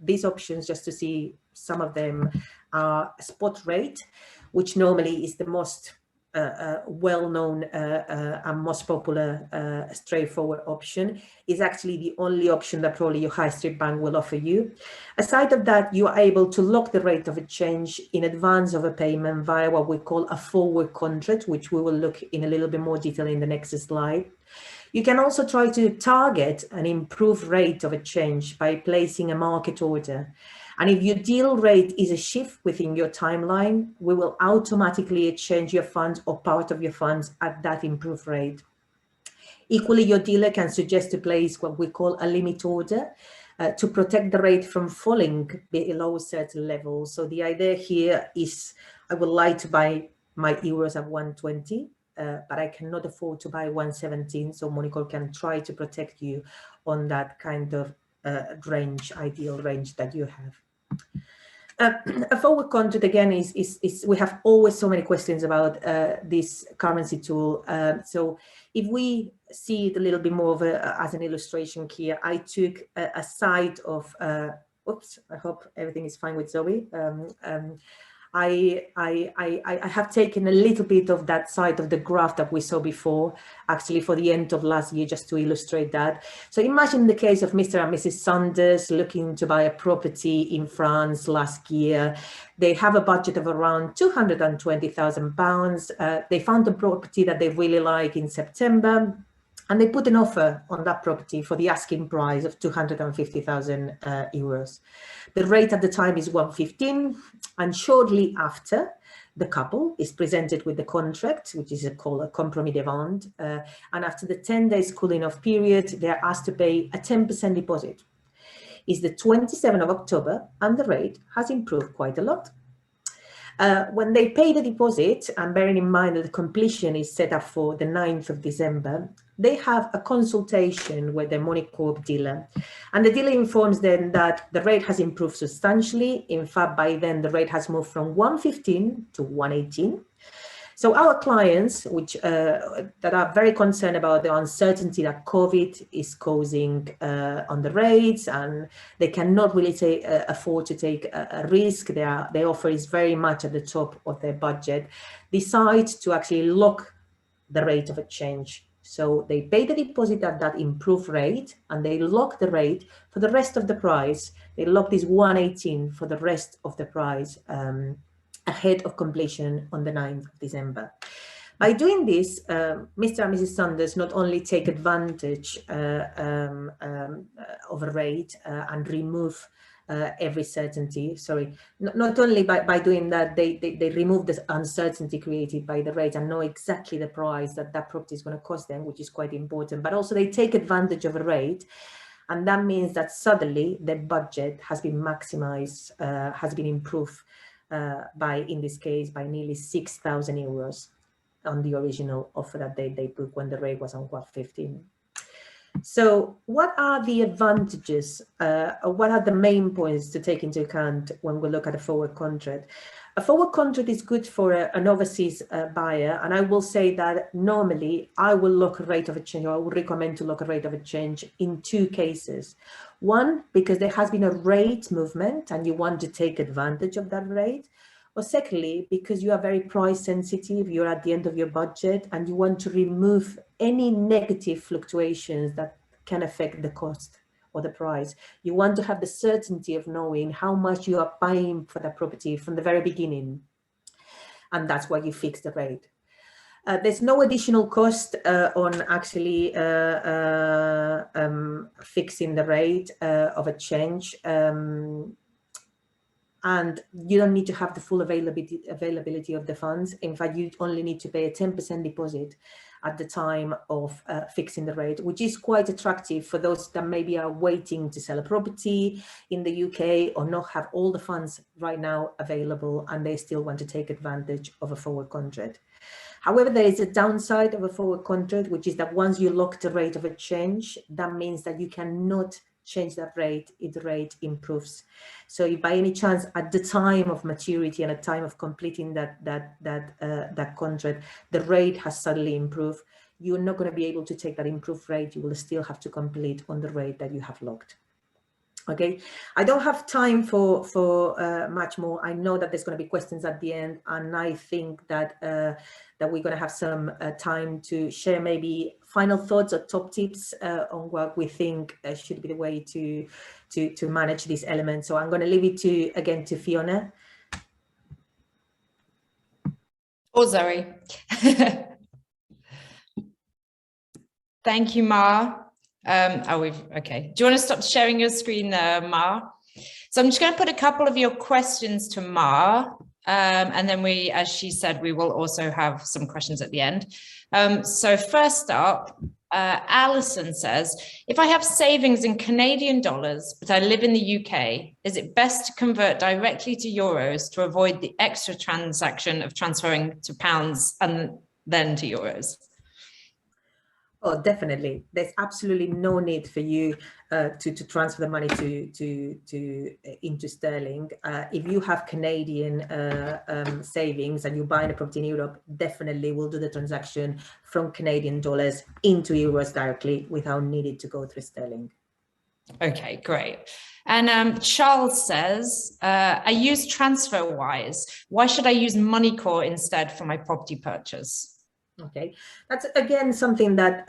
C: these options, just to see some of them, are spot rate, which normally is the most well-known and most popular straightforward option. Is actually the only option that probably your high street bank will offer you. Aside of that, you are able to lock the rate of exchange in advance of a payment via what we call a forward contract, which we will look in a little bit more detail in the next slide. You can also try to target an improved rate of exchange by placing a market order. And if your deal rate is a shift within your timeline, we will automatically exchange your funds or part of your funds at that improved rate. Equally, your dealer can suggest to place what we call a limit order to protect the rate from falling below a certain level. So the idea here is, I would like to buy my euros at 120, but I cannot afford to buy 117. So Moneycorp can try to protect you on that kind of range, ideal range that you have. A forward contract, again, is we have always so many questions about this currency tool. So if we see it a little bit more of as an illustration here, I took a side of, oops, I hope everything is fine with Zoe. I have taken a little bit of that side of the graph that we saw before, actually for the end of last year, just to illustrate that. So imagine the case of Mr. and Mrs. Sanders looking to buy a property in France last year. They have a budget of around £220,000. They found a property that they really like in September, and they put an offer on that property for the asking price of 250,000 euros. The rate at the time is 115, and shortly after, the couple is presented with the contract, which is called a compromis de vente, and after the 10 days cooling off period, they are asked to pay a 10% deposit. It's the 27th of October, and the rate has improved quite a lot. When they pay the deposit, and bearing in mind that the completion is set up for the 9th of December, they have a consultation with the Moneycorp dealer. And the dealer informs them that the rate has improved substantially. In fact, by then, the rate has moved from 115 to 118. So our clients, which that are very concerned about the uncertainty that COVID is causing on the rates, and they cannot really afford to take a risk, their offer is very much at the top of their budget, decide to actually lock the rate of exchange. So they pay the deposit at that improved rate, and they lock the rate for the rest of the price. They lock this 118 for the rest of the price ahead of completion on the 9th of December. By doing this, Mr. and Mrs. Sanders not only take advantage of a rate and remove every certainty. Sorry, not only by doing that, they remove the uncertainty created by the rate and know exactly the price that property is going to cost them, which is quite important. But also they take advantage of a rate, and that means that suddenly their budget has been maximized, has been improved by, in this case, by nearly 6,000 euros on the original offer that they booked when the rate was on 115. So what are the advantages, what are the main points to take into account when we look at a forward contract? A forward contract is good for an overseas buyer, and I will say that normally I will look at rate of exchange, or I would recommend to look at rate of exchange in two cases. One, because there has been a rate movement and you want to take advantage of that rate. Or secondly, because you are very price sensitive, you're at the end of your budget and you want to remove any negative fluctuations that can affect the cost or the price. You want to have the certainty of knowing how much you are buying for that property from the very beginning. And that's why you fix the rate. There's no additional cost on actually fixing the rate of a change. And you don't need to have the full availability of the funds. In fact, you only need to pay a 10% deposit at the time of fixing the rate, which is quite attractive for those that maybe are waiting to sell a property in the UK or not have all the funds right now available and they still want to take advantage of a forward contract. However, there is a downside of a forward contract, which is that once you lock the rate of exchange, that means that you cannot change that rate if the rate improves. So if by any chance at the time of maturity and at time of completing that contract, the rate has suddenly improved, you're not going to be able to take that improved rate. You will still have to complete on the rate that you have locked. Okay, I don't have time for much more. I know that there's going to be questions at the end, and I think that that we're going to have some time to share maybe final thoughts or top tips on what we think should be the way to manage these elements. So I'm going to leave it again to Fiona.
A: Or Zoe. Thank you, Ma. Okay. Do you want to stop sharing your screen, Ma? So I'm just going to put a couple of your questions to Ma, and then we, as she said, we will also have some questions at the end. So first up, Alison says, if I have savings in Canadian dollars, but I live in the UK, is it best to convert directly to euros to avoid the extra transaction of transferring to pounds and then to euros?
C: Oh, definitely. There's absolutely no need for you to transfer the money into sterling. If you have Canadian savings and you're buying a property in Europe, definitely we'll do the transaction from Canadian dollars into euros directly without needing to go through sterling. Okay,
A: great. And Charles says, I use TransferWise. Why should I use Moneycorp instead for my property purchase?
C: Okay, that's again something that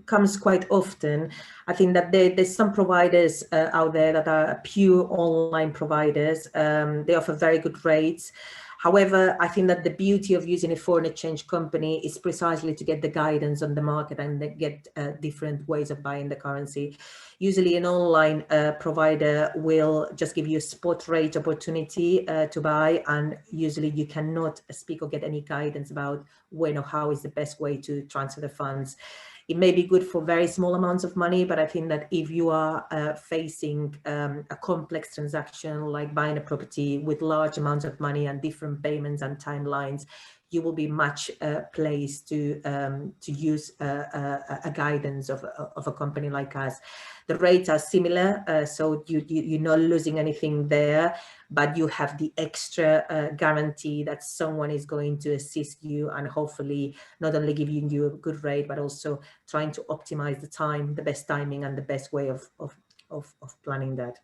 C: comes quite often. I think that there's some providers out there that are pure online providers. They offer very good rates. However, I think that the beauty of using a foreign exchange company is precisely to get the guidance on the market and get different ways of buying the currency. Usually an online provider will just give you a spot rate opportunity to buy, and usually you cannot speak or get any guidance about when or how is the best way to transfer the funds. It may be good for very small amounts of money, but I think that if you are facing a complex transaction like buying a property with large amounts of money and different payments and timelines, you will be much placed to use a guidance of a company like us. The rates are similar, so you're not losing anything there, but you have the extra guarantee that someone is going to assist you and hopefully not only giving you a good rate, but also trying to optimize the time, the best timing and the best way of planning that.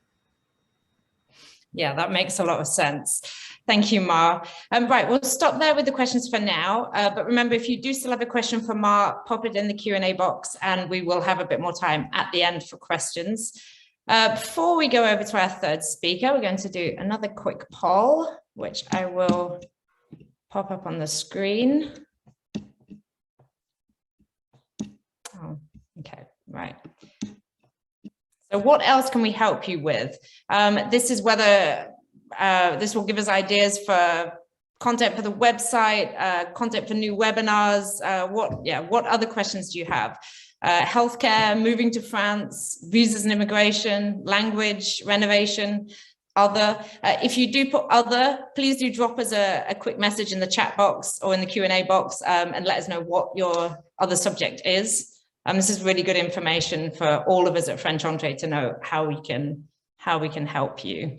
A: Yeah, that makes a lot of sense. Thank you, Ma. Right, we'll stop there with the questions for now. But remember, if you do still have a question for Ma, pop it in the Q&A box and we will have a bit more time at the end for questions. Before we go over to our third speaker, we're going to do another quick poll, which I will pop up on the screen. Oh, okay, right. So what else can we help you with? This is whether this will give us ideas for content for the website, content for new webinars. What other questions do you have? Healthcare, moving to France, visas and immigration, language, renovation, other. If you do put other, please do drop us a quick message in the chat box or in the Q&A box and let us know what your other subject is. This is really good information for all of us at FrenchEntrée to know how we can help you.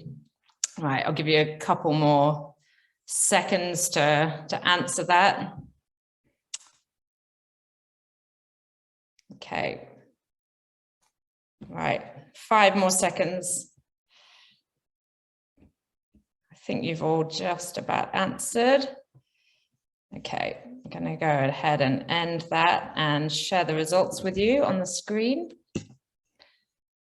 A: All right, I'll give you a couple more seconds to answer that. Okay. All right, 5 more seconds. I think you've all just about answered. Okay, I'm going to go ahead and end that and share the results with you on the screen.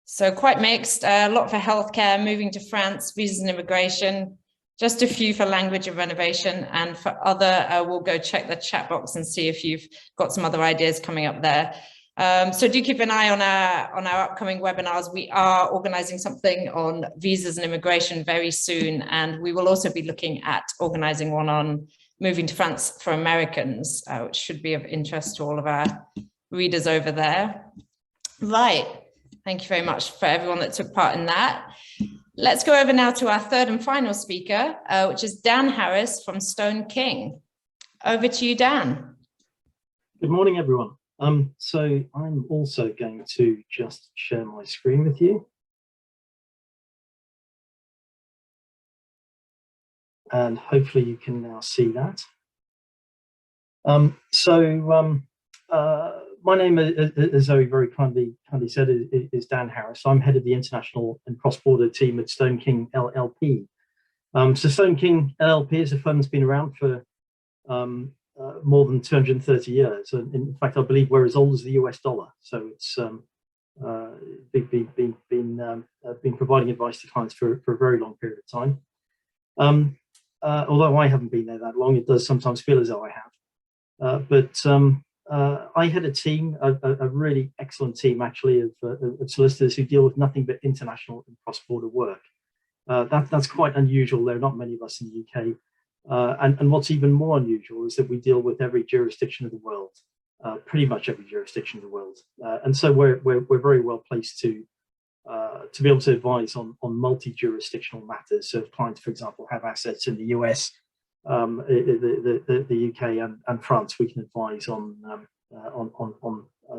A: So quite mixed, a lot for healthcare, moving to France, visas and immigration, just a few for language and renovation, and for other, we'll go check the chat box and see if you've got some other ideas coming up there. So do keep an eye on our upcoming webinars. We are organizing something on visas and immigration very soon, and we will also be looking at organizing one on moving to France for Americans, which should be of interest to all of our readers over there. Right, thank you very much for everyone that took part in that. Let's go over now to our third and final speaker, which is Dan Harris from Stone King. Over to you, Dan.
D: Good morning, everyone. So I'm also going to just share my screen with you. And hopefully you can now see that. My name, as Zoe very kindly said, is Dan Harris. I'm head of the international and cross-border team at Stone King LLP. So Stone King LLP is a firm that's been around for more than 230 years. And in fact, I believe we're as old as the US dollar. So it's been providing advice to clients for a very long period of time. Although I haven't been there that long, it does sometimes feel as though I have. I had a team, a really excellent team actually of solicitors who deal with nothing but international and cross-border work. That's quite unusual. There are not many of us in the UK. And what's even more unusual is that we deal with every jurisdiction of the world, pretty much every jurisdiction of the world. And so we're very well placed to be able to advise on multi-jurisdictional matters. So if clients, for example, have assets in the US, the UK and France, we can advise on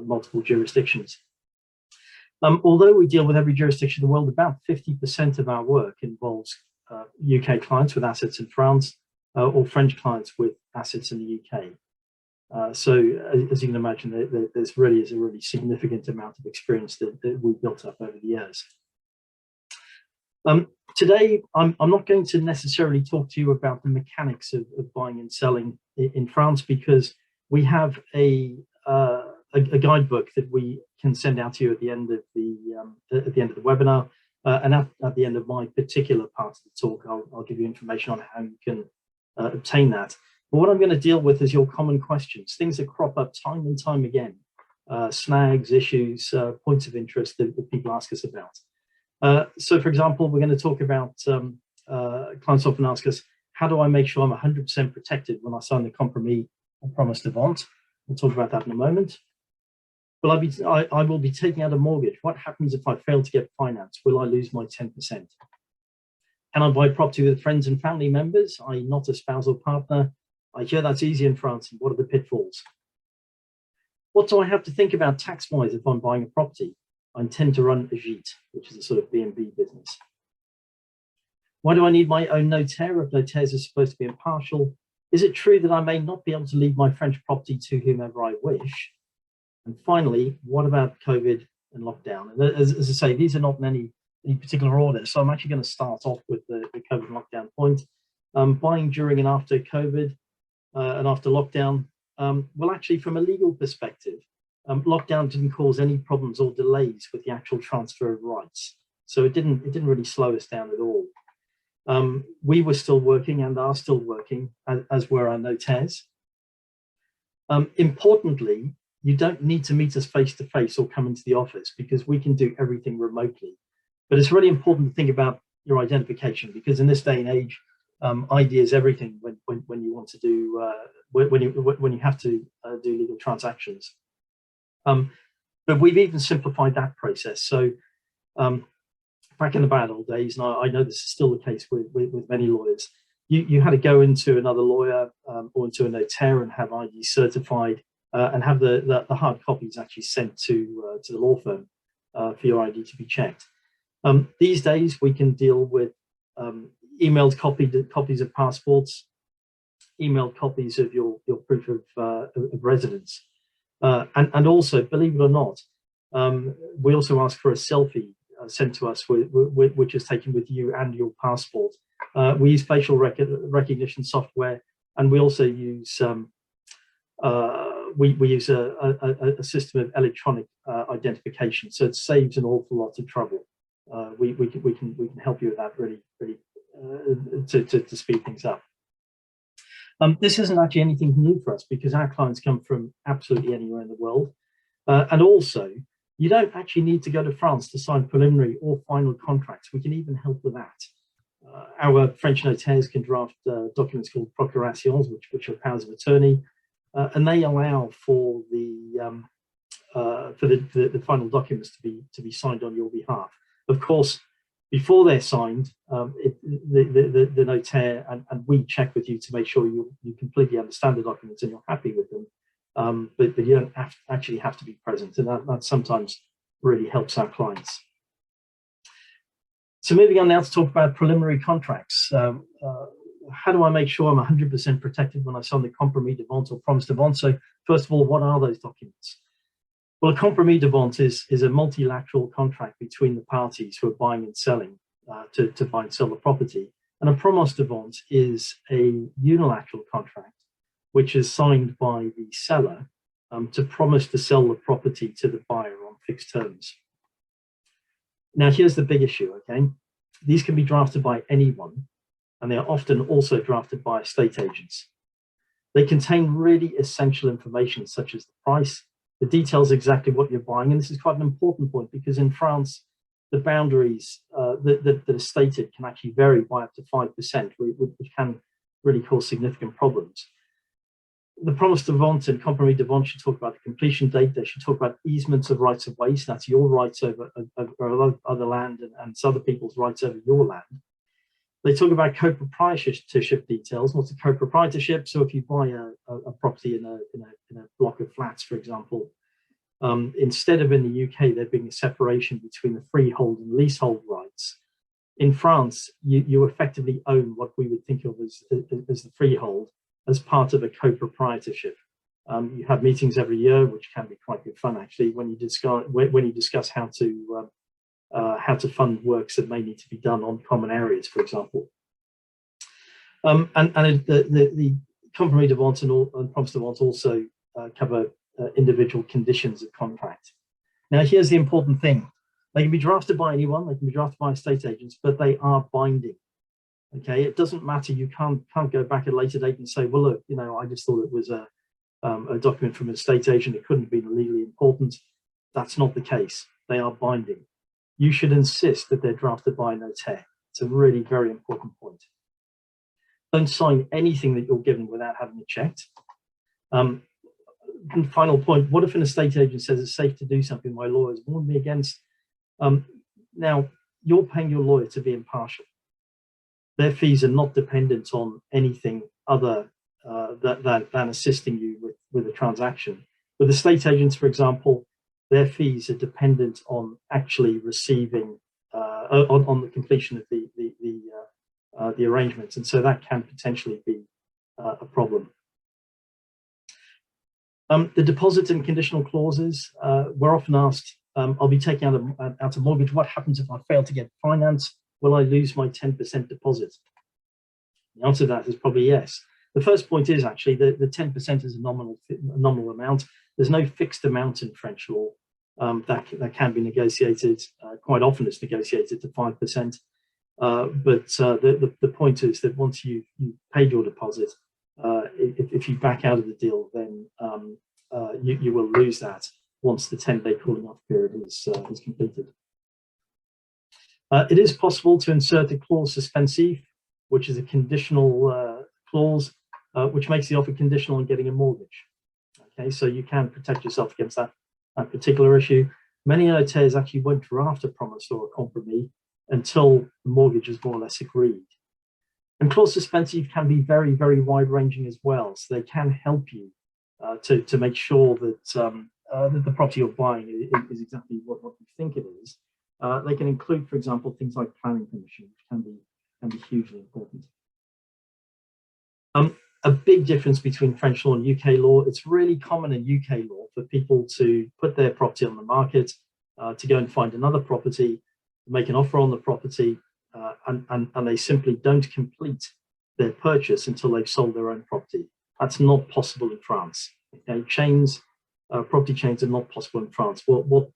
D: multiple jurisdictions. Although we deal with every jurisdiction in the world, about 50% of our work involves UK clients with assets in France or French clients with assets in the UK. So as you can imagine, there's really is a really significant amount of experience that we've built up over the years. Today, I'm not going to necessarily talk to you about the mechanics of buying and selling in France, because we have a guidebook that we can send out to you at the end of the webinar, and at the end of my particular part of the talk, I'll give you information on how you can obtain that. But what I'm going to deal with is your common questions, things that crop up time and time again, snags, issues, points of interest that people ask us about. So, for example, we're going to talk about clients often ask us, how do I make sure I'm 100% protected when I sign the compromis and promise de vente? We'll talk about that in a moment. Will I will be taking out a mortgage. What happens if I fail to get finance? Will I lose my 10%? Can I buy property with friends and family members, i.e. not a spouse or partner? I hear that's easy in France. And what are the pitfalls? What do I have to think about tax-wise if I'm buying a property? I intend to run a gîte, which is a sort of B&B business. Why do I need my own notaire if notaires are supposed to be impartial? Is it true that I may not be able to leave my French property to whomever I wish? And finally, what about COVID and lockdown? And as I say, these are not in any particular order. So I'm actually going to start off with the COVID lockdown point. Buying during and after COVID and after lockdown. Well, actually, from a legal perspective, lockdown didn't cause any problems or delays with the actual transfer of rights. So it didn't really slow us down at all. We were still working and are still working, as were our notaires. Importantly, you don't need to meet us face to face or come into the office, because we can do everything remotely. But it's really important to think about your identification, because in this day and age, ID is everything when you want to do when you have to do legal transactions. But we've even simplified that process. So back in the bad old days, and I know this is still the case with many lawyers, you had to go into another lawyer or into a notaire and have ID certified, and have the hard copies actually sent to the law firm for your ID to be checked. These days, we can deal with emailed copies of passports, emailed copies of your proof of residence, and also, believe it or not, we also ask for a selfie sent to us, which is taken with you and your passport. We use facial recognition software, and we also use we use a system of electronic identification, so it saves an awful lot of trouble. We can help you with that really to speed things up. This isn't actually anything new for us, because our clients come from absolutely anywhere in the world, and also you don't actually need to go to France to sign preliminary or final contracts. We can even help with that. Our French notaires can draft documents called procurations, which are powers of attorney, and they allow for the final documents to be signed on your behalf. Of course, before they're signed, the notaire and we check with you to make sure you completely understand the documents and you're happy with them. But you don't actually have to be present, and that sometimes really helps our clients. So moving on now to talk about preliminary contracts. How do I make sure I'm 100% protected when I sign the compromis de vente or promise de vente? So first of all, what are those documents? Well, a compromis de vente is a multilateral contract between the parties who are buying and selling to buy and sell the property. And a promise de vente is a unilateral contract which is signed by the seller to promise to sell the property to the buyer on fixed terms. Now, here's the big issue, okay? These can be drafted by anyone, and they are often also drafted by estate agents. They contain really essential information, such as the price, the details exactly what you're buying. And this is quite an important point, because in France, the boundaries that are stated can actually vary by up to 5%, which can really cause significant problems. The promise de vente and compromis de vente should talk about the completion date. They should talk about easements of rights of way. So that's your rights over other land and other people's rights over your land. They talk about co-proprietorship details. What's a co-proprietorship? So if you buy a property in a block of flats, for example, instead of in the UK there being a separation between the freehold and leasehold rights, in France you effectively own what we would think of as the freehold as part of a co-proprietorship. You have meetings every year, which can be quite good fun actually, when you discuss how to fund works that may need to be done on common areas, for example. And the compromis de vente and promise de vente also cover individual conditions of contract. Now, here's the important thing. They can be drafted by anyone, they can be drafted by estate agents, but they are binding. Okay, it doesn't matter. You can't go back at a later date and say, well, look, you know, I just thought it was a document from an estate agent. It couldn't have been legally important. That's not the case. They are binding. You should insist that they're drafted by a notaire. It's a really very important point. Don't sign anything that you're given without having it checked. And final point, what if an estate agent says it's safe to do something my lawyers warned me against? Now, you're paying your lawyer to be impartial. Their fees are not dependent on anything other than assisting you with a transaction. With estate agents, for example, their fees are dependent on actually receiving, on the completion of the arrangements, and so that can potentially be a problem. The deposit and conditional clauses, we're often asked, I'll be taking out a mortgage. What happens if I fail to get finance? Will I lose my 10% deposit? The answer to that is probably yes. The first point is actually that the 10% is a nominal amount. There's no fixed amount in French law that can be negotiated. Quite often it's negotiated to 5%. But the point is that once you've paid your deposit, if you back out of the deal, then you will lose that once the 10-day cooling off period is completed. It is possible to insert a clause suspensive, which is a conditional clause, which makes the offer conditional on getting a mortgage. Okay, so you can protect yourself against that particular issue. Many notaires actually won't draft a promise or a compromise until the mortgage is more or less agreed. And clause suspensive can be very, very wide-ranging as well. So they can help you to make sure that, that the property you're buying is exactly what you think it is. They can include, for example, things like planning permission, which can be hugely important. A big difference between French law and UK law. It's really common in UK law for people to put their property on the market, to go and find another property, make an offer on the property, and they simply don't complete their purchase until they've sold their own property. That's not possible in France. Okay? Property chains are not possible in France. The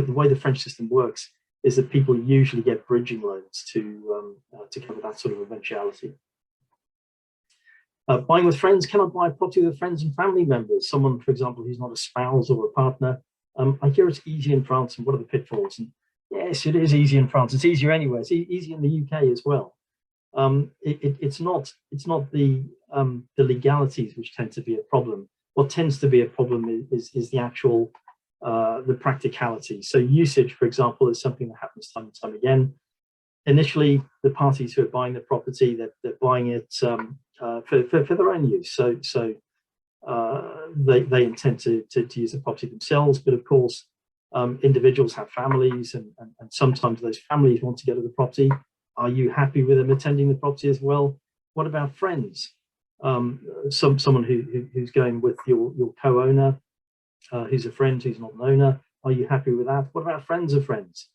D: way the French system works is that people usually get bridging loans to cover that sort of eventuality. Buying with friends. Can I buy a property with friends and family members? Someone, for example, who's not a spouse or a partner. I hear it's easy in France, and what are the pitfalls? And yes, it is easy in France. It's easier anywhere. It's easy in the UK as well. It's not the legalities which tend to be a problem. What tends to be a problem is the actual the practicality. So usage, for example, is something that happens time and time again. Initially, the parties who are buying the property, they're buying it for their own use. So they intend to use the property themselves. But of course, individuals have families, and sometimes those families want to go to the property. Are you happy with them attending the property as well? What about friends? Someone who's going with your co-owner, who's a friend, who's not an owner. Are you happy with that? What about friends of friends?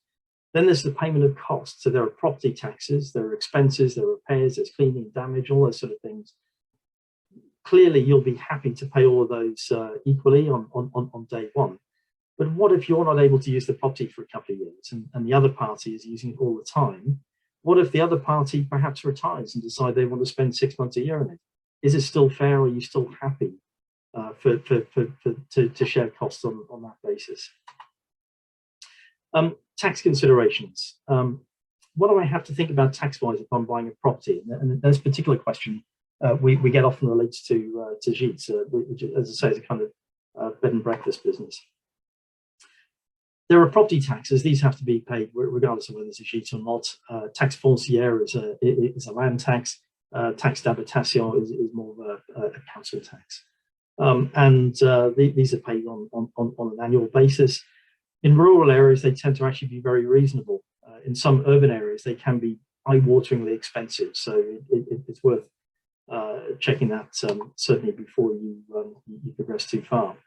D: Then there's the payment of costs. So there are property taxes, there are expenses, there are repairs, there's cleaning, damage, all those sort of things. Clearly, you'll be happy to pay all of those equally on day one. But what if you're not able to use the property for a couple of years and the other party is using it all the time? What if the other party perhaps retires and decide they want to spend 6 months a year on it? Is it still fair, or are you still happy to share costs on that basis? Tax considerations. What do I have to think about tax-wise if I'm buying a property? And this particular question we get often relates to gîtes, which, as I say, is a kind of bed and breakfast business. There are property taxes. These have to be paid regardless of whether it's a gîte or not. Taxe foncière is a land tax. Taxe d'habitation is more of a council tax. These are paid on an annual basis. In rural areas, they tend to actually be very reasonable. In some urban areas, they can be eye-wateringly expensive. So it's worth checking that certainly before you progress too far.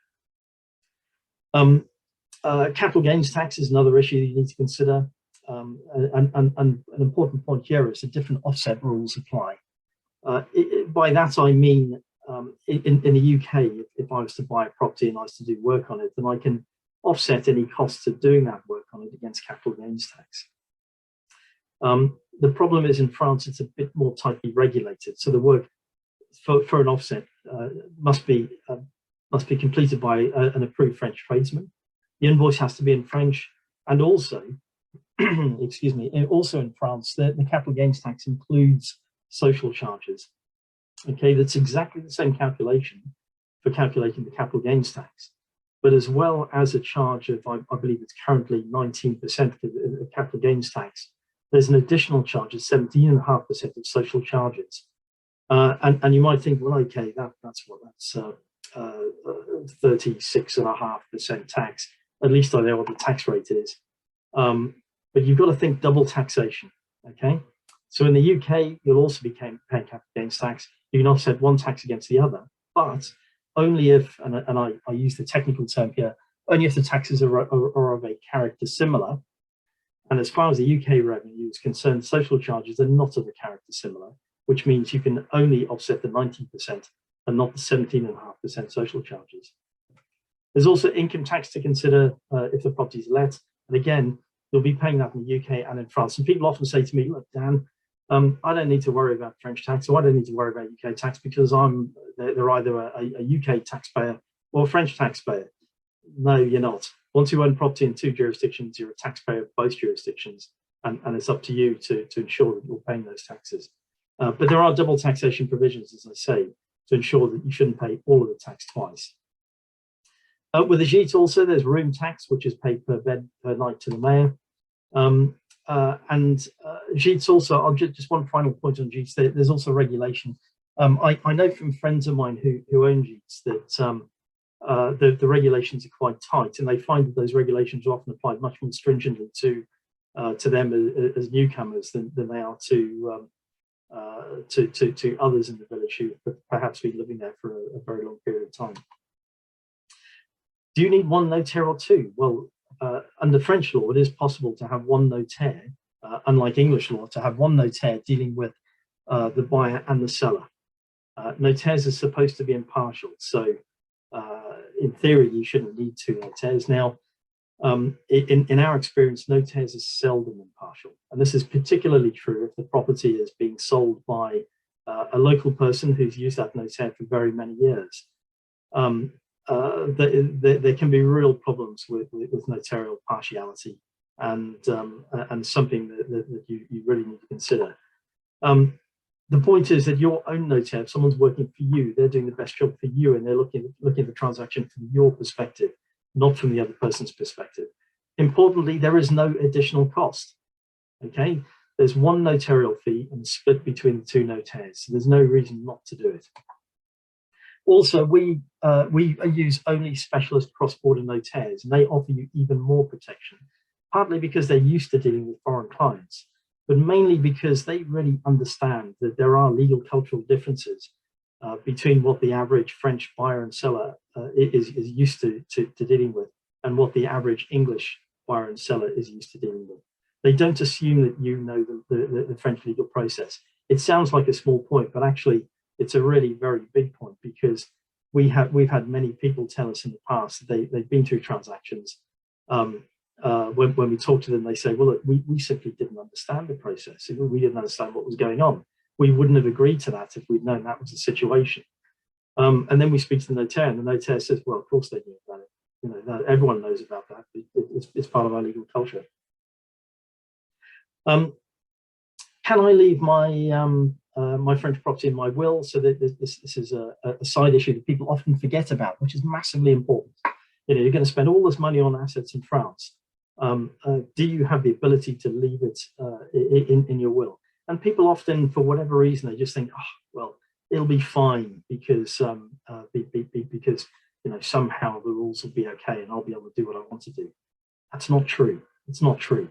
D: Capital gains tax is another issue that you need to consider. And an important point here is that different offset rules apply. By that I mean, in the UK, if I was to buy a property and I was to do work on it, then I can offset any costs of doing that work on it against capital gains tax. The problem is in France, it's a bit more tightly regulated. So the work for an offset must be completed by an approved French tradesman. The invoice has to be in French, and also, excuse me, also in France, the capital gains tax includes social charges. Okay, that's exactly the same calculation for calculating the capital gains tax, but as well as a charge of, I believe it's currently 19% of capital gains tax, there's an additional charge of 17.5% of social charges. And you might think, well, okay, that's 36.5% tax. At least I know what the tax rate is. But you've got to think double taxation, okay? So in the UK, you'll also be paying capital gains tax. You can offset one tax against the other, but only if, and I use the technical term here, only if the taxes are of a character similar. And as far as the UK revenue is concerned, social charges are not of a character similar, which means you can only offset the 19% and not the 17.5% social charges. There's also income tax to consider if the property is let. And again, you'll be paying that in the UK and in France. And people often say to me, look, Dan, I don't need to worry about French tax, or I don't need to worry about UK tax because they're either a UK taxpayer Or a French taxpayer? No, you're not. Once you own property in 2 jurisdictions, you're a taxpayer of both jurisdictions, and it's up to you to ensure that you're paying those taxes. But there are double taxation provisions, as I say, to ensure that you shouldn't pay all of the tax twice. With the gîte also, there's room tax, which is paid per bed per night to the mayor. Gîtes also, I'll just one final point on gîtes, there's also regulation. I know from friends of mine who own gîtes that the regulations are quite tight, and they find that those regulations are often applied much more stringently to them as newcomers than they are to others in the village who have perhaps been living there for a very long period of time. Do you need one notaire or two? Well, under French law, it is possible to have one notaire, unlike English law, to have one notaire dealing with the buyer and the seller. Notaires are supposed to be impartial, so in theory, you shouldn't need 2 notaires. Now, in our experience, notaires are seldom impartial, and this is particularly true if the property is being sold by a local person who's used that notaire for very many years. There can be real problems with notarial partiality, and something that you really need to consider. The point is that your own notaire, if someone's working for you, they're doing the best job for you, and they're looking at the transaction from your perspective, not from the other person's perspective. Importantly, there is no additional cost. Okay, there's one notarial fee and split between the 2 notaires, so there's no reason not to do it. Also, we use only specialist cross-border notaires, and they offer you even more protection, partly because they're used to dealing with foreign clients, but mainly because they really understand that there are legal cultural differences between what the average French buyer and seller is used to dealing with and what the average English buyer and seller is used to dealing with. They don't assume that you know the French legal process. It sounds like a small point, but actually it's a really very big point, because we've had many people tell us in the past that they've been through transactions. When we talk to them, they say, well, look, we simply didn't understand the process. We didn't understand what was going on. We wouldn't have agreed to that if we'd known that was the situation. And then we speak to the notaire, and the notaire says, well, of course they knew about it. You know, everyone knows about that. It's part of our legal culture. Can I leave my my French property in my will? So that this is a side issue that people often forget about, which is massively important. You know, you're going to spend all this money on assets in France. Do you have the ability to leave it in your will? And people often, for whatever reason, they just think, oh, well, it'll be fine because because you know, somehow the rules will be okay and I'll be able to do what I want to do. That's not true. It's not true.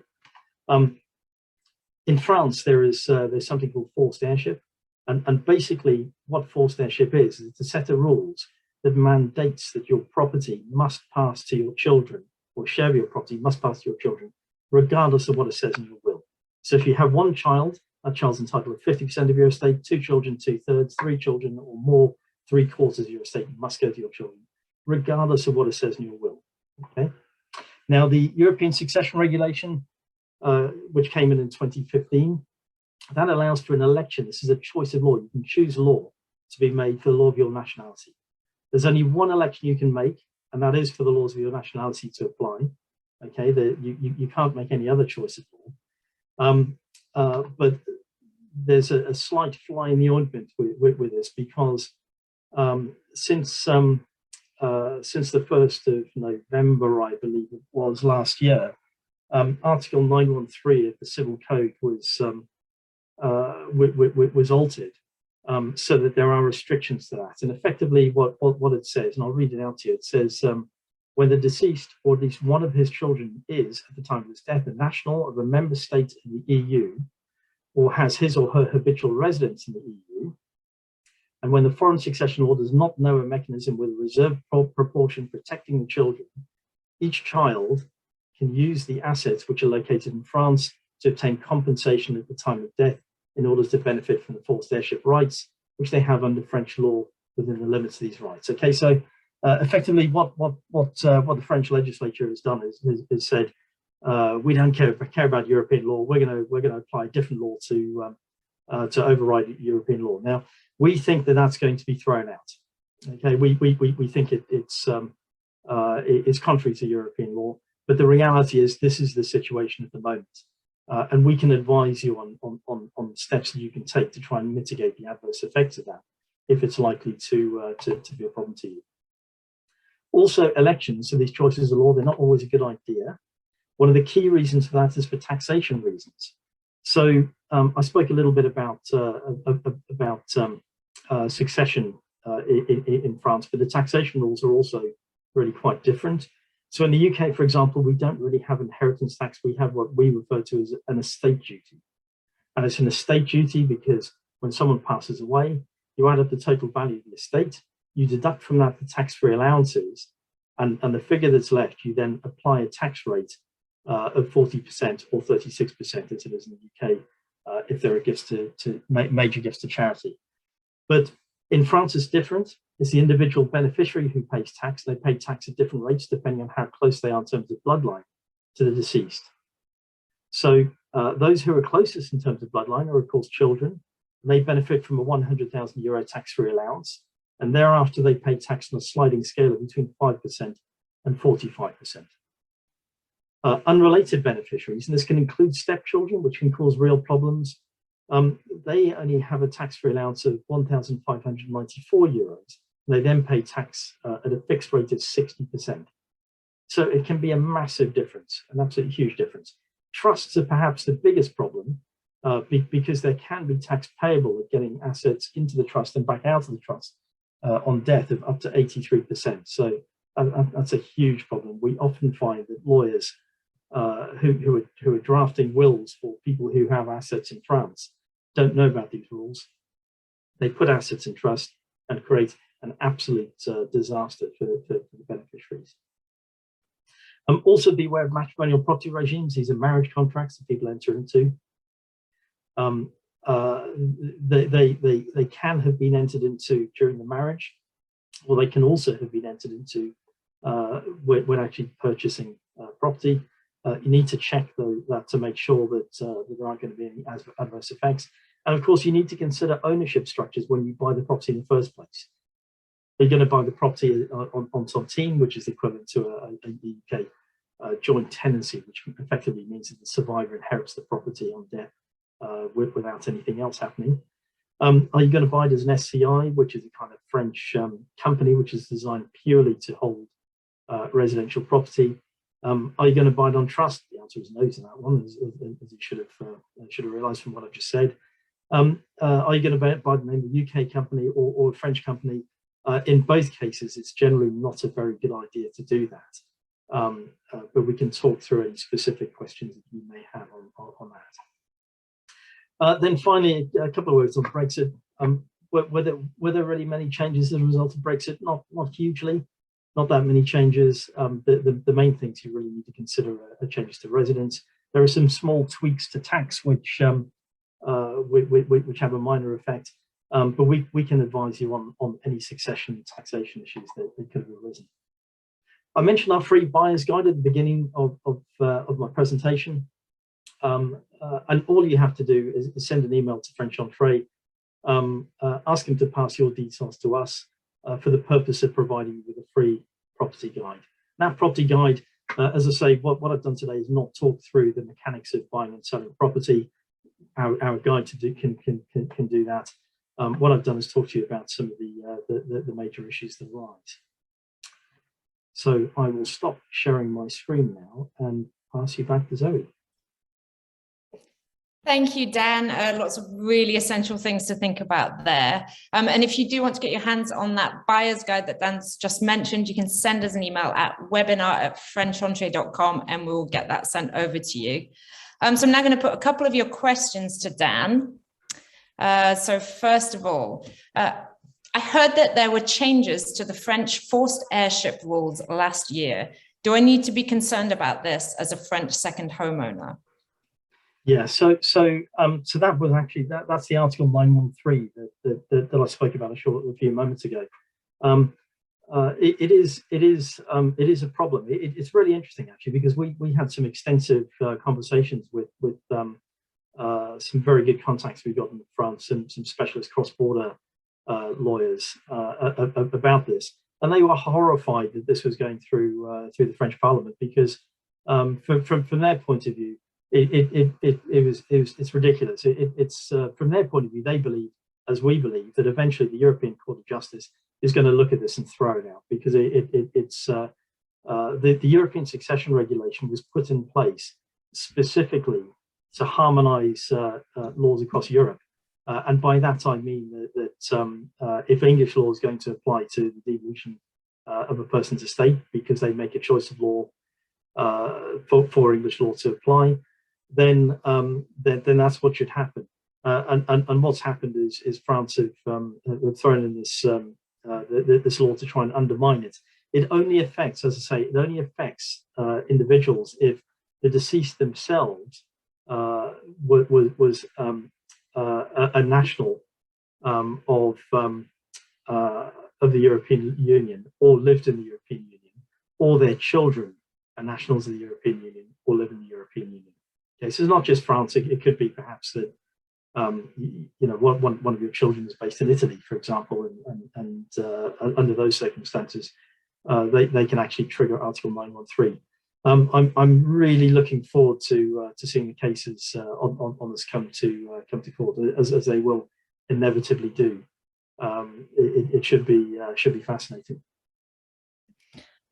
D: In France, there's something called forced heirship, and basically what forced heirship is it's a set of rules that mandates that your property must pass to your children, or share of your property must pass to your children, regardless of what it says in your will. So if you have one child, that child's entitled to 50% of your estate, 2 children, 2/3, 3 children or more, 3/4 of your estate must go to your children, regardless of what it says in your will. Okay. Now, the European Succession Regulation, which came in 2015, that allows for an election. This is a choice of law. You can choose law to be made for the law of your nationality. There's only one election you can make, and that is for the laws of your nationality to apply. Okay, you can't make any other choice at all. But there's a slight fly in the ointment with this, because since the 1st of November, I believe it was, last year, Article 913 of the Civil Code was altered, so that there are restrictions to that. And effectively what it says, and I'll read it out to you, it says, when the deceased, or at least one of his children, is, at the time of his death, a national of a member state in the EU, or has his or her habitual residence in the EU, and when the foreign succession law does not know a mechanism with a reserved proportion protecting the children, each child can use the assets which are located in France to obtain compensation at the time of death in order to benefit from the forced heirship rights, which they have under French law within the limits of these rights. Okay, so effectively, what the French legislature has done is said, we don't care about European law. We're going to apply a different law to override European law. Now, we think that that's going to be thrown out. Okay, we think it's contrary to European law, but the reality is this is the situation at the moment, and we can advise you on steps that you can take to try and mitigate the adverse effects of that if it's likely to be a problem to you. Also, elections, so these choices of law, they're not always a good idea. One of the key reasons for that is for taxation reasons. So I spoke a little bit about succession in France, but the taxation rules are also really quite different. So in the UK, for example, we don't really have inheritance tax. We have what we refer to as an estate duty. And it's an estate duty because when someone passes away, you add up the total value of the estate, you deduct from that the tax-free allowances, and the figure that's left, you then apply a tax rate of 40% or 36% as it is in the UK if there are gifts to major gifts to charity. But in France, it's different. It's the individual beneficiary who pays tax. They pay tax at different rates depending on how close they are in terms of bloodline to the deceased. So those who are closest in terms of bloodline are, of course, children. They benefit from a €100,000 tax-free allowance, and thereafter they pay tax on a sliding scale of between 5% and 45%. Unrelated beneficiaries, and this can include stepchildren, which can cause real problems. They only have a tax-free allowance of €1,594. They then pay tax at a fixed rate of 60%. So it can be a massive difference, an absolutely huge difference. Trusts are perhaps the biggest problem because there can be tax payable at getting assets into the trust and back out of the trust on death of up to 83%. So that's a huge problem. We often find that lawyers who are drafting wills for people who have assets in France don't know about these rules. They put assets in trust and create an absolute disaster for the beneficiaries. Also be aware of matrimonial property regimes. These are marriage contracts that people enter into. They can have been entered into during the marriage, or they can also have been entered into when actually purchasing property. You need to check that to make sure that there aren't going to be any adverse effects. And of course, you need to consider ownership structures when you buy the property in the first place. You're going to buy the property on tontine, which is equivalent to a UK joint tenancy, which effectively means that the survivor inherits the property on death without anything else happening. Are you going to buy it as an SCI, which is a kind of French company which is designed purely to hold residential property? Are you going to buy it on trust? The answer is no to that one, as you should have realised from what I've just said. Are you going to buy the name of a UK company or a French company? In both cases, it's generally not a very good idea to do that. But we can talk through any specific questions that you may have on that. Then finally, a couple of words on Brexit. Were there really many changes as a result of Brexit? Not hugely. Not that many changes. The main things you really need to consider are changes to residence. There are some small tweaks to tax which have a minor effect, but we can advise you on any succession taxation issues that could have arisen. I mentioned our free buyer's guide at the beginning of my presentation, and all you have to do is send an email to FrenchEntrée, ask them to pass your details to us, for the purpose of providing you with a free property guide. That property guide, as I say, what I've done today is not talk through the mechanics of buying and selling property. Our guide can do that. What I've done is talk to you about some of the major issues that arise. So I will stop sharing my screen now and pass you back to Zoe.
A: Thank you, Dan. Lots of really essential things to think about there. And if you do want to get your hands on that buyer's guide that Dan's just mentioned, you can send us an email at webinar@FrenchEntrée.com and we'll get that sent over to you. So I'm now going to put a couple of your questions to Dan. So first of all, I heard that there were changes to the French forced heirship rules last year. Do I need to be concerned about this as a French second homeowner?
D: Yeah, so that was actually that's the Article 913 that I spoke about a few moments ago. It is a problem. It's really interesting actually, because we had some extensive conversations with some very good contacts we got in France, some specialist cross-border lawyers about this, and they were horrified that this was going through the French Parliament, because from their point of view, it's ridiculous. It's from their point of view, they believe, as we believe, that eventually the European Court of Justice is going to look at this and throw it out, because the European succession regulation was put in place specifically to harmonise laws across Europe, and by that I mean that if English law is going to apply to the devolution of a person's estate, because they make a choice of law for English law to apply, then that's what should happen. And what's happened is France have thrown in this law to try and undermine it. It only affects, as I say, it only affects individuals if the deceased themselves was a national of the European Union, or lived in the European Union, or their children are nationals of the European Union or live in the European Union. Okay, so it's not just France. It could be perhaps that one of your children is based in Italy, for example, and under those circumstances, they can actually trigger Article 913. I'm really looking forward to seeing the cases on this come to court, as they will inevitably do. It should be fascinating.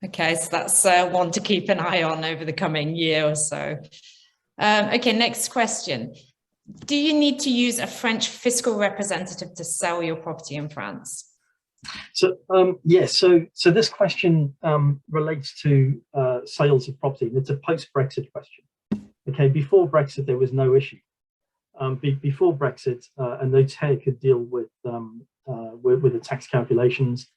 A: Okay, so that's one to keep an eye on over the coming year or so. Okay, next question. Do you need to use a French fiscal representative to sell your property in France?
D: So yes, so this question relates to sales of property, and it's a post-Brexit question. Okay, before Brexit there was no issue. Before Brexit, a notaire could deal with the tax calculations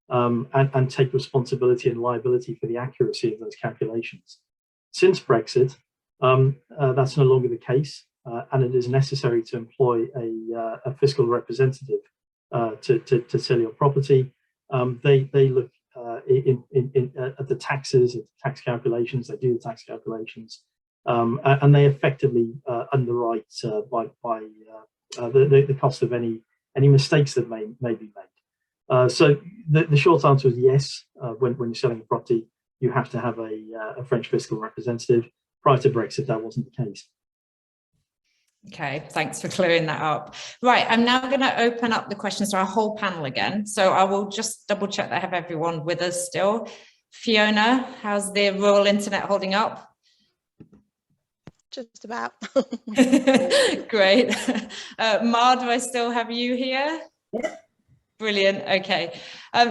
D: and take responsibility and liability for the accuracy of those calculations. Since Brexit, that's no longer the case, and it is necessary to employ a fiscal representative to sell your property. They look at the taxes, at the tax calculations. They do the tax calculations, and they effectively underwrite by the cost of any mistakes that may be made. So the short answer is yes. When you're selling a property, you have to have a French fiscal representative. Prior to Brexit, that wasn't the case.
A: Okay, thanks for clearing that up. Right, I'm now going to open up the questions to our whole panel again. So I will just double check that I have everyone with us still. Fiona, how's the rural internet holding up?
B: Just about.
A: Great. Mar, do I still have you here?
C: Yeah.
A: Brilliant. Okay.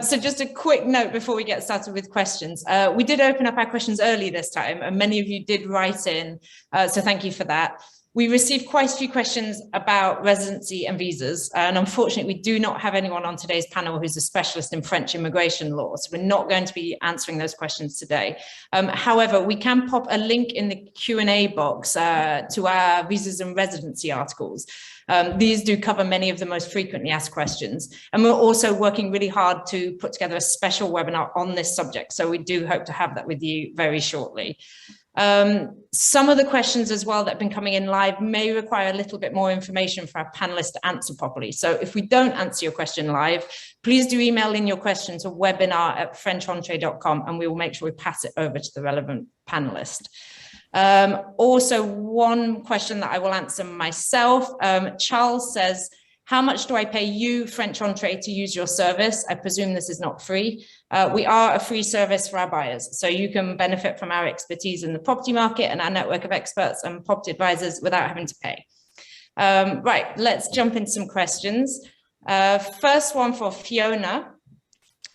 A: So just a quick note before we get started with questions. We did open up our questions early this time, and many of you did write in. So thank you for that. We received quite a few questions about residency and visas, and unfortunately, we do not have anyone on today's panel who's a specialist in French immigration law, so we're not going to be answering those questions today. However, we can pop a link in the Q&A box to our visas and residency articles. These do cover many of the most frequently asked questions, and we're also working really hard to put together a special webinar on this subject, so we do hope to have that with you very shortly. Some of the questions as well that have been coming in live may require a little bit more information for our panelists to answer properly. So if we don't answer your question live, please do email in your question to webinar@FrenchEntrée.com, and we will make sure we pass it over to the relevant panelist. Also, one question that I will answer myself. Charles says, how much do I pay you, FrenchEntrée, to use your service? I presume this is not free. We are a free service for our buyers, so you can benefit from our expertise in the property market and our network of experts and property advisors without having to pay. Right, let's jump into some questions. First one for Fiona.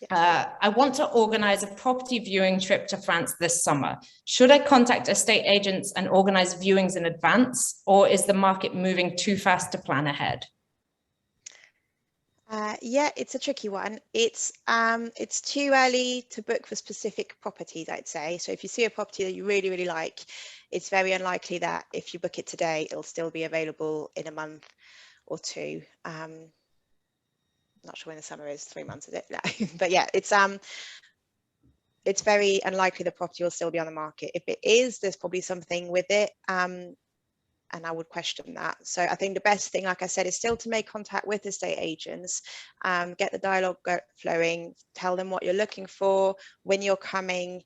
A: I want to organize a property viewing trip to France this summer. Should I contact estate agents and organize viewings in advance, or is the market moving too fast to plan ahead?
B: Yeah, it's a tricky one. It's too early to book for specific properties, I'd say. So if you see a property that you really, really like, it's very unlikely that if you book it today, it'll still be available in a month or two. Not sure when the summer is, 3 months, is it? No. But yeah, it's very unlikely the property will still be on the market. If it is, there's probably something with it. And I would question that. So I think the best thing, like I said, is still to make contact with estate agents, get the dialogue flowing, tell them what you're looking for, when you're coming.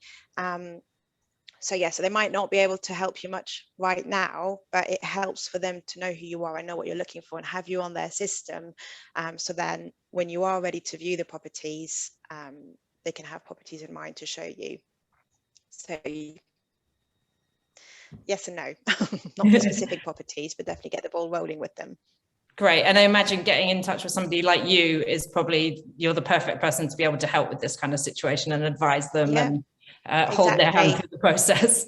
B: So yeah, so they might not be able to help you much right now, but it helps for them to know who you are and know what you're looking for and have you on their system. So then when you are ready to view the properties, they can have properties in mind to show you. So yes and no, not for specific properties, but definitely get the ball rolling with them.
A: Great. And I imagine getting in touch with somebody like you is probably, you're the perfect person to be able to help with this kind of situation and advise them and hold their hand through the process.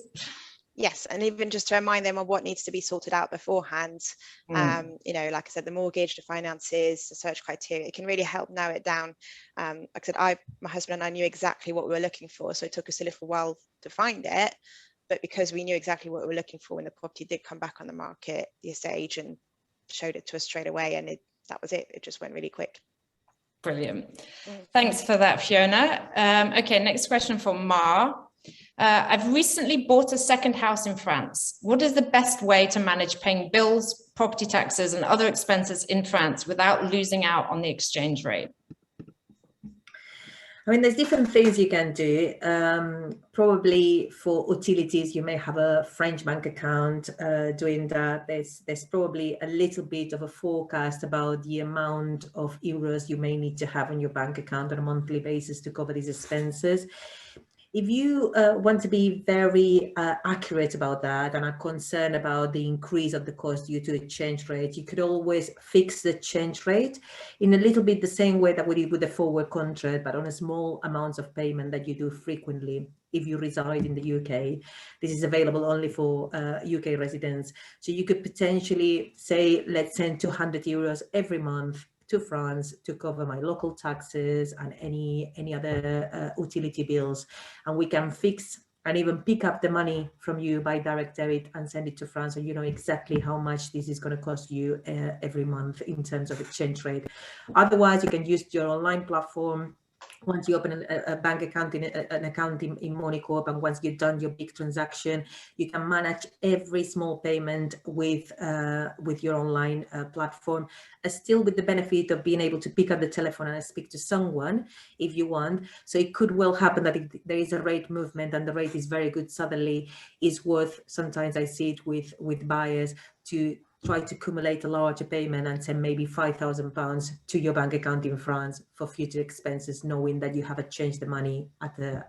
B: Yes, and even just to remind them of what needs to be sorted out beforehand. You know, like I said, the mortgage, the finances, the search criteria, it can really help narrow it down. Like I said, my husband and I knew exactly what we were looking for, so it took us a little while to find it. But because we knew exactly what we were looking for when the property did come back on the market, the estate agent showed it to us straight away, and that was it. It just went really quick.
A: Brilliant. Thanks for that, Fiona. Okay, next question from Mar. I've recently bought a second house in France. What is the best way to manage paying bills, property taxes, and other expenses in France without losing out on the exchange rate?
C: I mean, there's different things you can do. Probably for utilities, you may have a French bank account doing that. There's probably a little bit of a forecast about the amount of euros you may need to have on your bank account on a monthly basis to cover these expenses. If you want to be very accurate about that and are concerned about the increase of the cost due to exchange rate, you could always fix the exchange rate in a little bit the same way that we did with the forward contract, but on a small amounts of payment that you do frequently if you reside in the UK. This is available only for UK residents. So you could potentially say, let's send 200 euros every month to France to cover my local taxes and any other utility bills, and we can fix and even pick up the money from you by direct debit and send it to France, so you know exactly how much this is going to cost you every month in terms of exchange rate. Otherwise, you can use your online platform. Once you open a bank account an account in Moneycorp, and once you've done your big transaction, you can manage every small payment with your online platform, still with the benefit of being able to pick up the telephone and speak to someone if you want. So it could well happen that if there is a rate movement and the rate is very good, suddenly is worth, sometimes I see it with buyers, to try to accumulate a larger payment and send maybe £5,000 to your bank account in France for future expenses, knowing that you haven't changed the money at the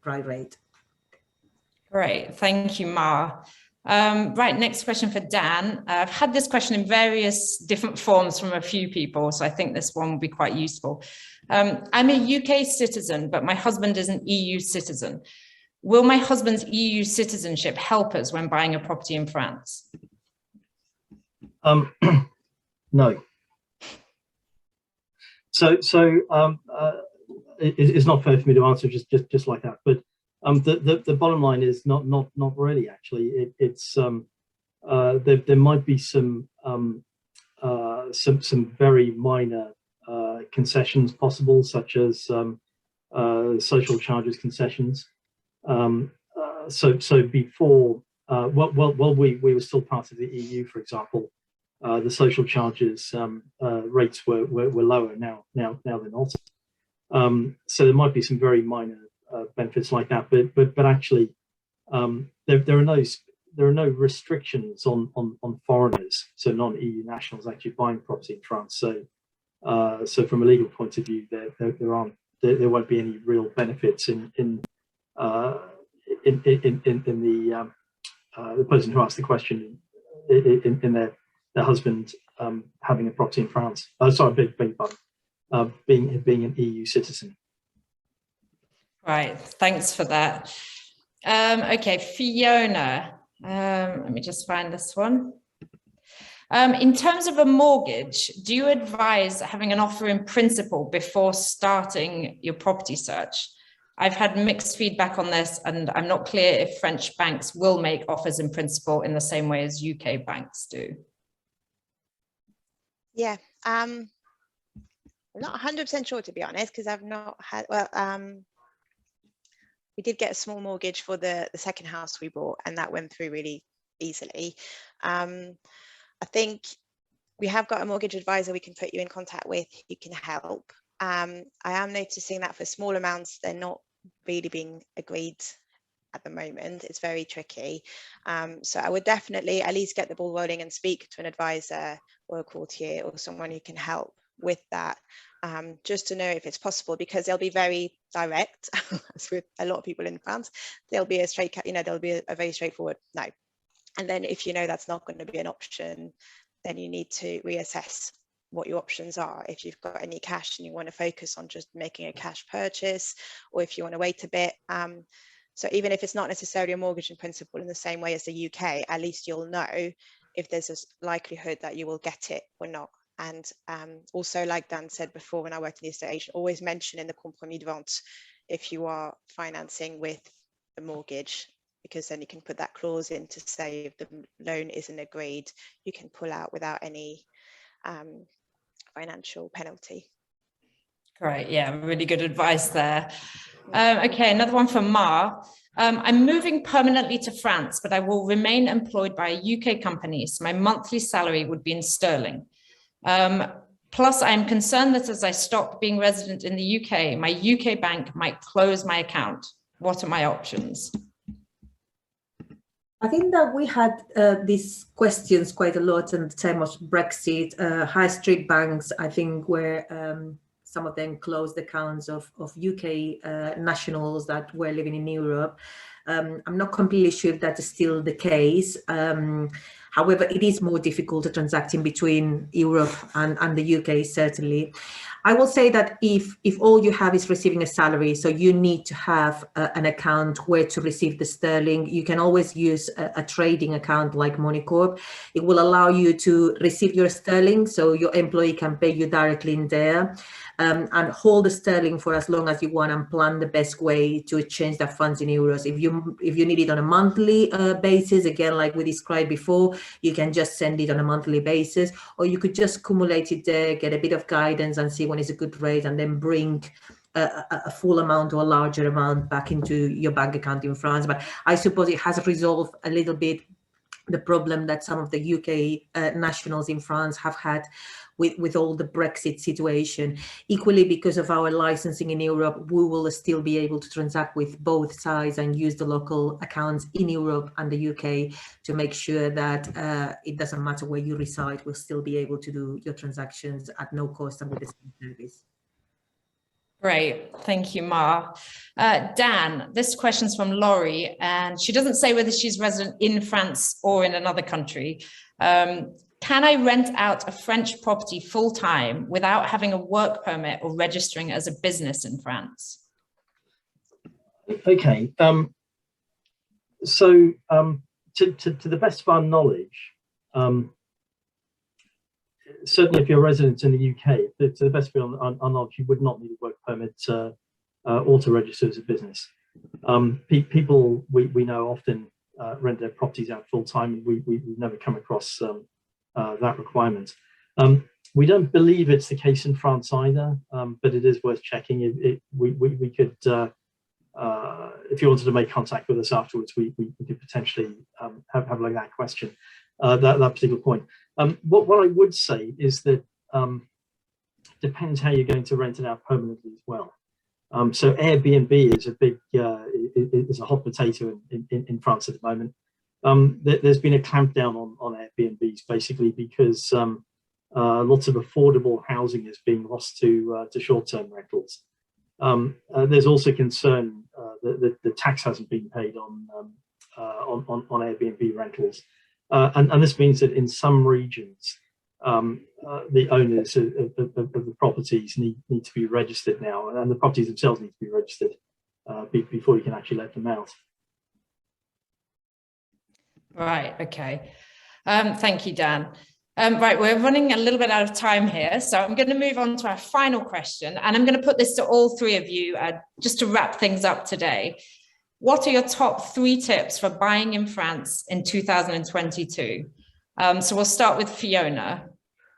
C: right rate.
A: Great, thank you, Mar. Right, next question for Dan. I've had this question in various different forms from a few people, so I think this one will be quite useful. I'm a UK citizen, but my husband is an EU citizen. Will my husband's EU citizenship help us when buying a property in France?
D: No. So it's not fair for me to answer just like that. But the bottom line is not really. Actually, it's there might be some very minor concessions possible, such as social charges concessions. So before, while we were still part of the EU, for example, the social charges rates were lower. Now they're not. So there might be some very minor benefits like that, but actually there are no restrictions on foreigners, so non-EU nationals actually buying property in France. So from a legal point of view, there won't be any real benefits in the person who asked the question in their husband having a property in France. Sorry, beg your pardon, being an EU citizen.
A: Right, thanks for that. Okay, Fiona, let me just find this one. In terms of a mortgage, do you advise having an offer in principle before starting your property search? I've had mixed feedback on this, and I'm not clear if French banks will make offers in principle in the same way as UK banks do.
B: Yeah, I'm not 100% sure, to be honest, because I've not had, we did get a small mortgage for the second house we bought, and that went through really easily. I think we have got a mortgage advisor we can put you in contact with who can help. I am noticing that for small amounts, they're not really being agreed at the moment. It's very tricky. So I would definitely at least get the ball rolling and speak to an advisor or a courtier or someone who can help with that, just to know if it's possible, because they'll be very direct, as with a lot of people in France. They'll be a straight, there'll be a very straightforward no. And then if you know that's not going to be an option, then you need to reassess what your options are. If you've got any cash and you want to focus on just making a cash purchase, or if you want to wait a bit. So even if it's not necessarily a mortgage in principle in the same way as the UK, at least you'll know if there's a likelihood that you will get it or not. And also, like Dan said before, when I worked in the estate agent, always mention in the compromis de vente if you are financing with a mortgage, because then you can put that clause in to say if the loan isn't agreed, you can pull out without any financial penalty.
A: Great, yeah, really good advice there. Okay, another one from Mar. I'm moving permanently to France, but I will remain employed by a UK company, so my monthly salary would be in sterling. Plus, I'm concerned that as I stop being resident in the UK, my UK bank might close my account. What are my options?
C: I think that we had these questions quite a lot at the time of Brexit. High street banks, I think, where some of them closed accounts of UK nationals that were living in Europe. I'm not completely sure if that is still the case. However, it is more difficult to transact in between Europe and the UK, certainly. I will say that if all you have is receiving a salary, so you need to have an account where to receive the sterling, you can always use a trading account like Moneycorp. It will allow you to receive your sterling, so your employee can pay you directly in there, and hold the sterling for as long as you want and plan the best way to exchange that funds in euros. If you need it on a monthly basis, again, like we described before, you can just send it on a monthly basis, or you could just accumulate it there, get a bit of guidance and see when is a good rate, and then bring a full amount or a larger amount back into your bank account in France. But I suppose it has resolved a little bit the problem that some of the UK nationals in France have had with all the Brexit situation. Equally, because of our licensing in Europe, we will still be able to transact with both sides and use the local accounts in Europe and the UK to make sure that it doesn't matter where you reside, we'll still be able to do your transactions at no cost and with the same service.
A: Great, thank you, Mar. Dan, this question's from Laurie, and she doesn't say whether she's resident in France or in another country. Can I rent out a French property full-time without having a work permit or registering as a business in France?
D: Okay, so to the best of our knowledge, certainly if you're a resident in the UK, to the best of our knowledge, you would not need a work permit or to register as a business. People we know often rent their properties out full-time. We've never come across that requirement. We don't believe it's the case in France either, but it is worth checking. We could, if you wanted to make contact with us afterwards, we could potentially have a look at that question, that particular point. What I would say is that depends how you're going to rent it out permanently as well. So Airbnb is a big, is a hot potato in France at the moment. There's been a clampdown on Airbnbs basically because lots of affordable housing is being lost to short-term rentals. There's also concern that the tax hasn't been paid on Airbnb rentals, and this means that in some regions the owners of the properties need to be registered now, and the properties themselves need to be registered before you can actually let them out.
A: Right, okay. Thank you, Dan. Right, we're running a little bit out of time here, so I'm going to move on to our final question, and I'm going to put this to all three of you just to wrap things up today. What are your top 3 tips for buying in France in 2022? So we'll start with Fiona.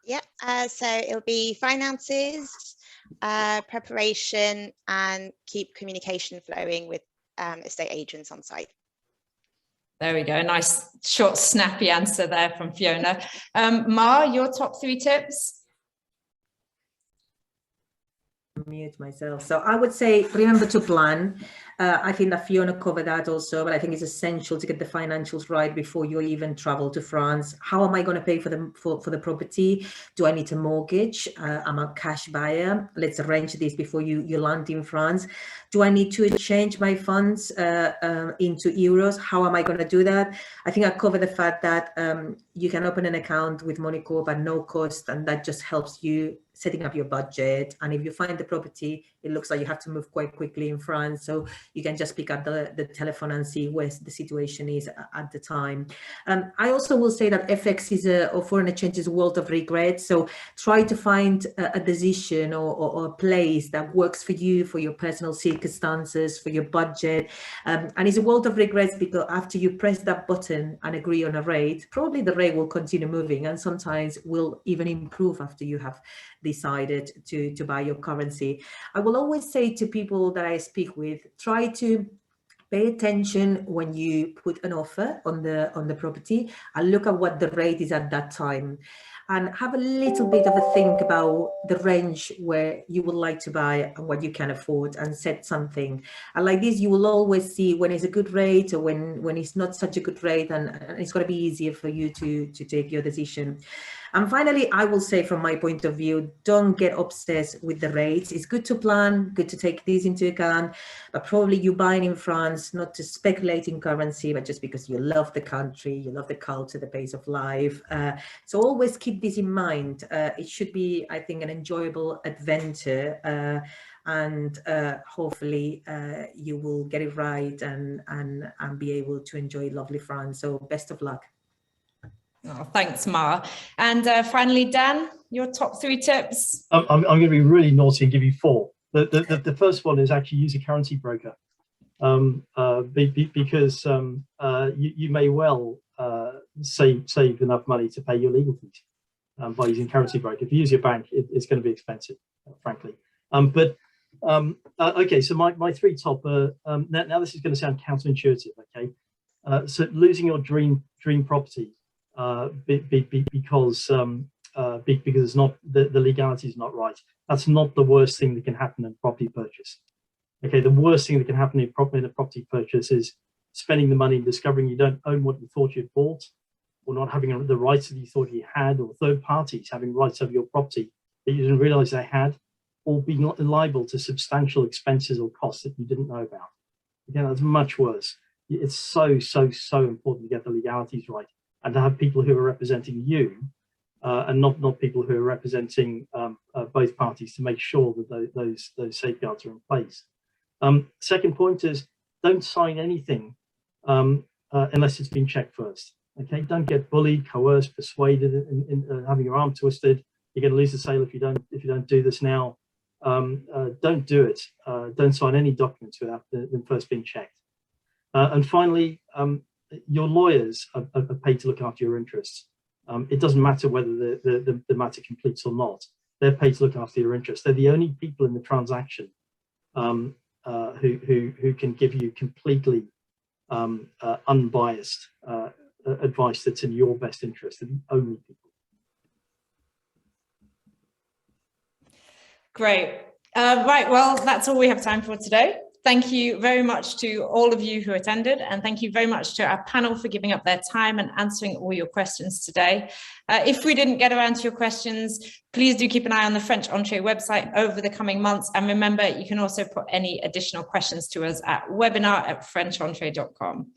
B: Yeah, so it'll be finances, preparation, and keep communication flowing with estate agents on site.
A: There we go. A nice, short, snappy answer there from Fiona. Mar, your top 3 tips?
C: Mute myself. So I would say, remember to plan. I think that Fiona covered that also, but I think it's essential to get the financials right before you even travel to France. How am I going to pay for the property? Do I need a mortgage? I'm a cash buyer. Let's arrange this before you land in France. Do I need to change my funds into euros? How am I going to do that? I think I covered the fact that you can open an account with Moneycorp at no cost, and that just helps you setting up your budget. And if you find the property, it looks like you have to move quite quickly in France, so you can just pick up the telephone and see where the situation is at the time. I also will say that FX is or foreign exchange is a world of regret, so try to find a decision or a place that works for you, for your personal circumstances, for your budget. And it's a world of regrets because after you press that button and agree on a rate, probably the rate will continue moving and sometimes will even improve after you have decided to buy your currency. I will always say to people that I speak with, try to pay attention when you put an offer on the property and look at what the rate is at that time, and have a little bit of a think about the range where you would like to buy and what you can afford, and set something. And like this, you will always see when it's a good rate or when it's not such a good rate, and it's going to be easier for you to take your decision. And finally, I will say from my point of view, don't get obsessed with the rates. It's good to plan, good to take these into account, but probably you're buying in France, not to speculate in currency, but just because you love the country, you love the culture, the pace of life. So always keep this in mind. It should be, I think, an enjoyable adventure, and hopefully you will get it right and be able to enjoy lovely France. So best of luck.
A: Oh, thanks, Mar. And finally, Dan, your top 3 tips?
D: I'm going to be really naughty and give you 4. The first one is actually use a currency broker, because you may well save enough money to pay your legal fees by using currency broker. If you use your bank, it's going to be expensive, frankly. Okay, so my 3 top now this is going to sound counterintuitive. Okay, so losing your dream property because it's not the legality is not right. That's not the worst thing that can happen in property purchase. Okay, the worst thing that can happen in a property purchase is spending the money and discovering you don't own what you thought you'd bought, or not having the rights that you thought you had, or third parties having rights over your property that you didn't realize they had, or being liable to substantial expenses or costs that you didn't know about. Again, that's much worse. It's so important to get the legalities right, and to have people who are representing you and not people who are representing both parties, to make sure that those safeguards are in place. Second point is, don't sign anything unless it's been checked first. Okay, don't get bullied, coerced, persuaded, in having your arm twisted. You're going to lose the sale if you don't do this now. Don't do it. Don't sign any documents without them first being checked. And finally, your lawyers are paid to look after your interests. It doesn't matter whether the matter completes or not. They're paid to look after your interests. They're the only people in the transaction who can give you completely unbiased advice that's in your best interest. They're the only people.
A: Great. Right, well, that's all we have time for today. Thank you very much to all of you who attended, and thank you very much to our panel for giving up their time and answering all your questions today. If we didn't get around to your questions, please do keep an eye on the FrenchEntrée website over the coming months. And remember, you can also put any additional questions to us at webinar@FrenchEntrée.com.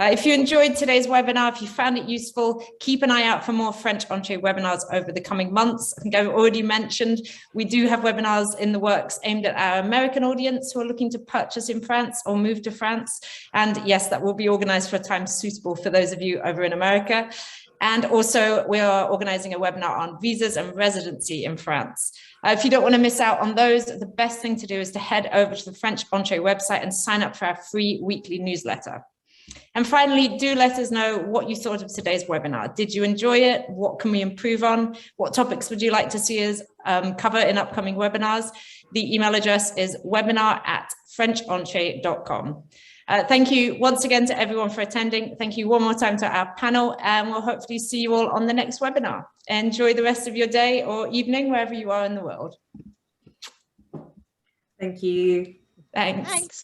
A: If you enjoyed today's webinar, if you found it useful, keep an eye out for more FrenchEntrée webinars over the coming months. I think I've already mentioned we do have webinars in the works aimed at our American audience who are looking to purchase in France or move to France. And yes, that will be organized for a time suitable for those of you over in America. And also, we are organizing a webinar on visas and residency in France. If you don't want to miss out on those, the best thing to do is to head over to the FrenchEntrée website and sign up for our free weekly newsletter. And finally, do let us know what you thought of today's webinar. Did you enjoy it? What can we improve on? What topics would you like to see us cover in upcoming webinars? The email address is webinar@FrenchEntrée.com. Thank you once again to everyone for attending. Thank you one more time to our panel, and we'll hopefully see you all on the next webinar. Enjoy the rest of your day or evening, wherever you are in the world.
C: Thank you.
A: Thanks.
B: Thanks.